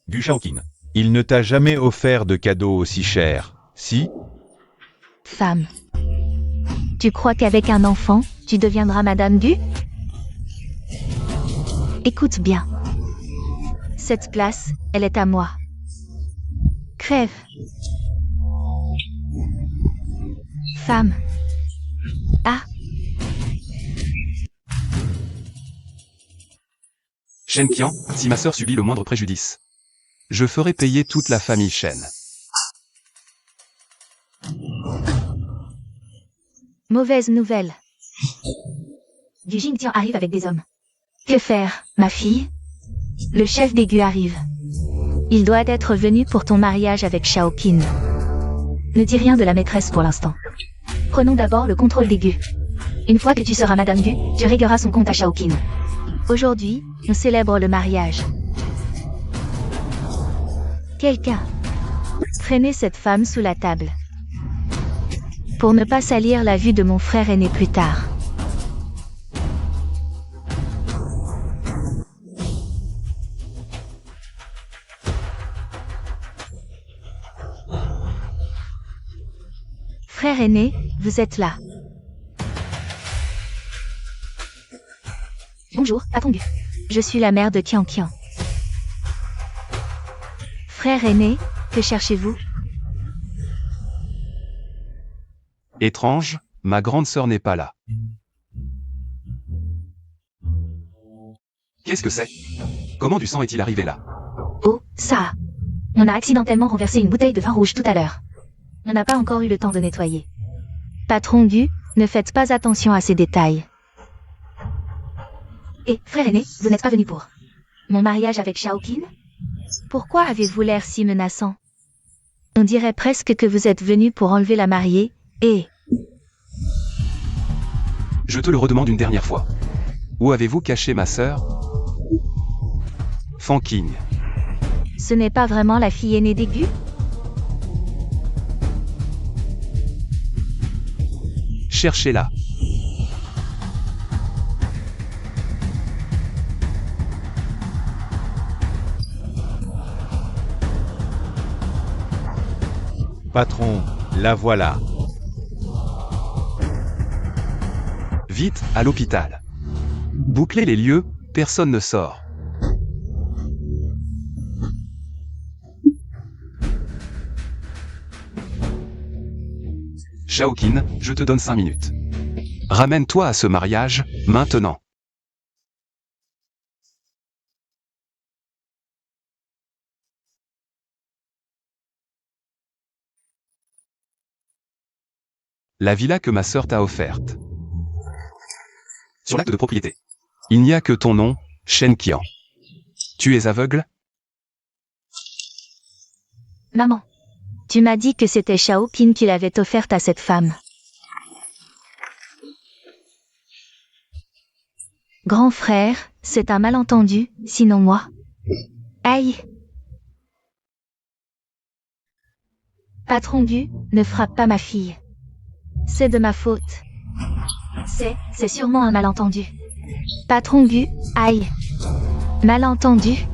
Gu Shaoqin, il ne t'a jamais offert de cadeau aussi cher, si? Femme. Tu crois qu'avec un enfant, tu deviendras Madame Gu? Écoute bien. Cette place, elle est à moi. Crève. Femme. Ah. Shen Qian, si ma sœur subit le moindre préjudice, je ferai payer toute la famille Shen. Mauvaise nouvelle. Du Jingtian arrive avec des hommes. Que faire, ma fille? Le chef des Gu arrive. Il doit être venu pour ton mariage avec Shaoqin. Ne dis rien de la maîtresse pour l'instant. Prenons d'abord le contrôle des Gu. Une fois que tu seras Madame Gu, tu régleras son compte à Shaoqin. Aujourd'hui, on célèbre le mariage. Quelqu'un. Traînez cette femme sous la table. Pour ne pas salir la vue de mon frère aîné plus tard. Frère aîné, vous êtes là. Bonjour, Patong. Je suis la mère de Qian Qian. Frère aîné, que cherchez-vous? Étrange, ma grande sœur n'est pas là. Qu'est-ce que c'est? Comment du sang est-il arrivé là? Oh, ça. On a accidentellement renversé une bouteille de vin rouge tout à l'heure. On n'a pas encore eu le temps de nettoyer. Patron Gu, ne faites pas attention à ces détails. Et, frère aîné, vous n'êtes pas venu pour mon mariage avec Shaoqin? Pourquoi avez-vous l'air si menaçant? On dirait presque que vous êtes venu pour enlever la mariée, et... Je te le redemande une dernière fois. Où avez-vous caché ma sœur? Fanking. Ce n'est pas vraiment la fille aînée des Gu? Cherchez-la. Patron, la voilà. Vite, à l'hôpital. Bouclez les lieux, personne ne sort. Shaoqin, je te donne 5 minutes. Ramène-toi à ce mariage, maintenant. La villa que ma sœur t'a offerte. Sur l'acte de propriété. Il n'y a que ton nom, Shen Qian. Tu es aveugle? Maman. Tu m'as dit que c'était Shaoqin qui l'avait offerte à cette femme. Grand frère, c'est un malentendu, sinon moi. Aïe. Patron Gu, ne frappe pas ma fille. C'est de ma faute. C'est sûrement un malentendu. Patron Gu, aïe. Malentendu.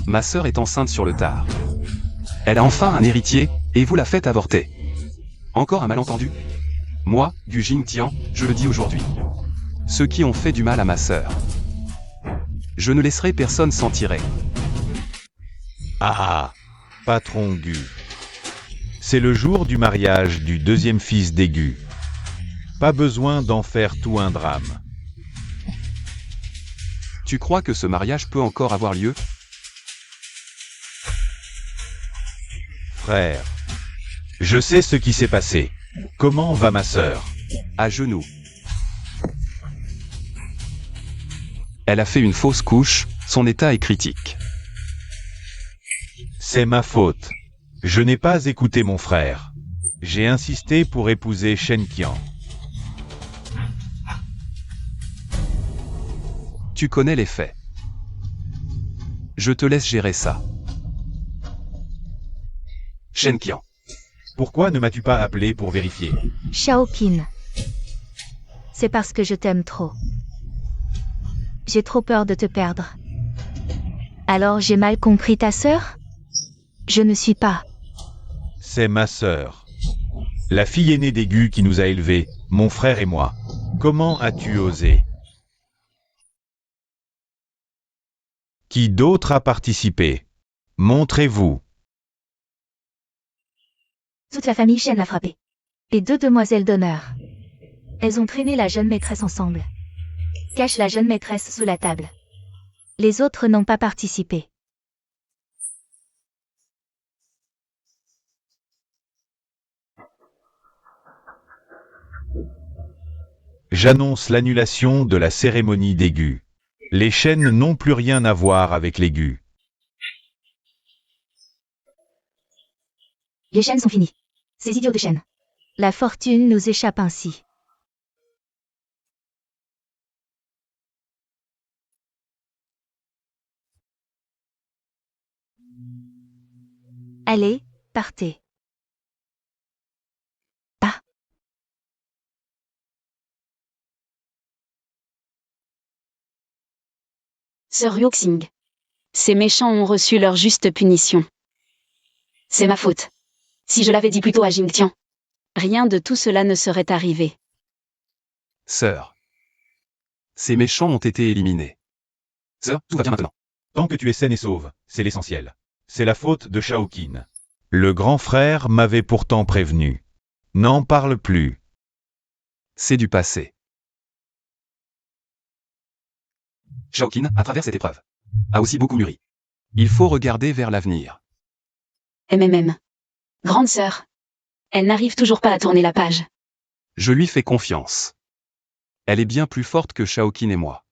Ma sœur est enceinte sur le tard. Elle a enfin un héritier, et vous la faites avorter. Encore un malentendu? Moi, Gu Jingtian, je le dis aujourd'hui. Ceux qui ont fait du mal à ma sœur. Je ne laisserai personne s'en tirer. Ah, patron Gu. C'est le jour du mariage du deuxième fils des Gu. Pas besoin d'en faire tout un drame. Tu crois que ce mariage peut encore avoir lieu? Frère, je sais ce qui s'est passé. Comment va ma sœur? À genoux. Elle a fait une fausse couche, son état est critique. C'est ma faute. Je n'ai pas écouté mon frère. J'ai insisté pour épouser Shen Qian. Tu connais les faits. Je te laisse gérer ça. Shen Qian. Pourquoi ne m'as-tu pas appelé pour vérifier? Shaoqin. C'est parce que je t'aime trop. J'ai trop peur de te perdre. Alors j'ai mal compris ta sœur? Je ne suis pas. C'est ma sœur. La fille aînée des Gu qui nous a élevés, mon frère et moi. Comment as-tu osé? Qui d'autre a participé? Montrez-vous. Toute la famille Shen l'a frappée. Et 2 demoiselles d'honneur. Elles ont traîné la jeune maîtresse ensemble. Cache la jeune maîtresse sous la table. Les autres n'ont pas participé. J'annonce l'annulation de la cérémonie d'aigu. Les chaînes n'ont plus rien à voir avec l'aigu. Les chaînes sont finies. Ces idiots de chaînes. La fortune nous échappe ainsi. Allez, partez. Pas. Sir Yuxing. Ces méchants ont reçu leur juste punition. C'est ma faute. Si je l'avais dit plus tôt à Jingtian, rien de tout cela ne serait arrivé. Sœur. Ces méchants ont été éliminés. Sœur, tout va bien maintenant. Tant que tu es saine et sauve, c'est l'essentiel. C'est la faute de Shaoqin. Le grand frère m'avait pourtant prévenu. N'en parle plus. C'est du passé. Shaoqin, à travers cette épreuve, a aussi beaucoup mûri. Il faut regarder vers l'avenir. MMM. Grande sœur. Elle n'arrive toujours pas à tourner la page. Je lui fais confiance. Elle est bien plus forte que Shaoqin et moi.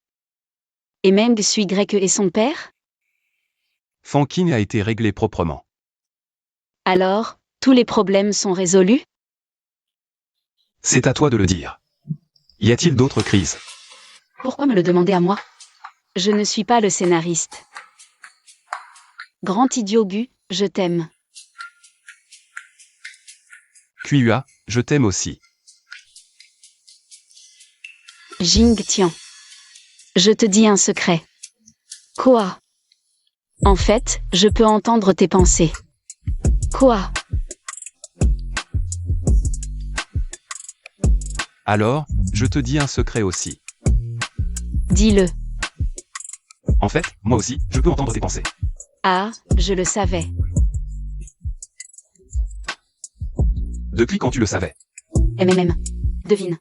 Et Meng suit Grec et son père? Fanqin a été réglé proprement. Alors, tous les problèmes sont résolus? C'est à toi de le dire. Y a-t-il d'autres crises? Pourquoi me le demander à moi? Je ne suis pas le scénariste. Grand idiot Gu, je t'aime. Kuya, je t'aime aussi. Jing Tian. Je te dis un secret. Quoi? En fait, je peux entendre tes pensées. Quoi? Alors, je te dis un secret aussi. Dis-le. En fait, moi aussi, je peux entendre tes pensées. Ah, je le savais. Depuis quand tu le savais? MMM. Devine.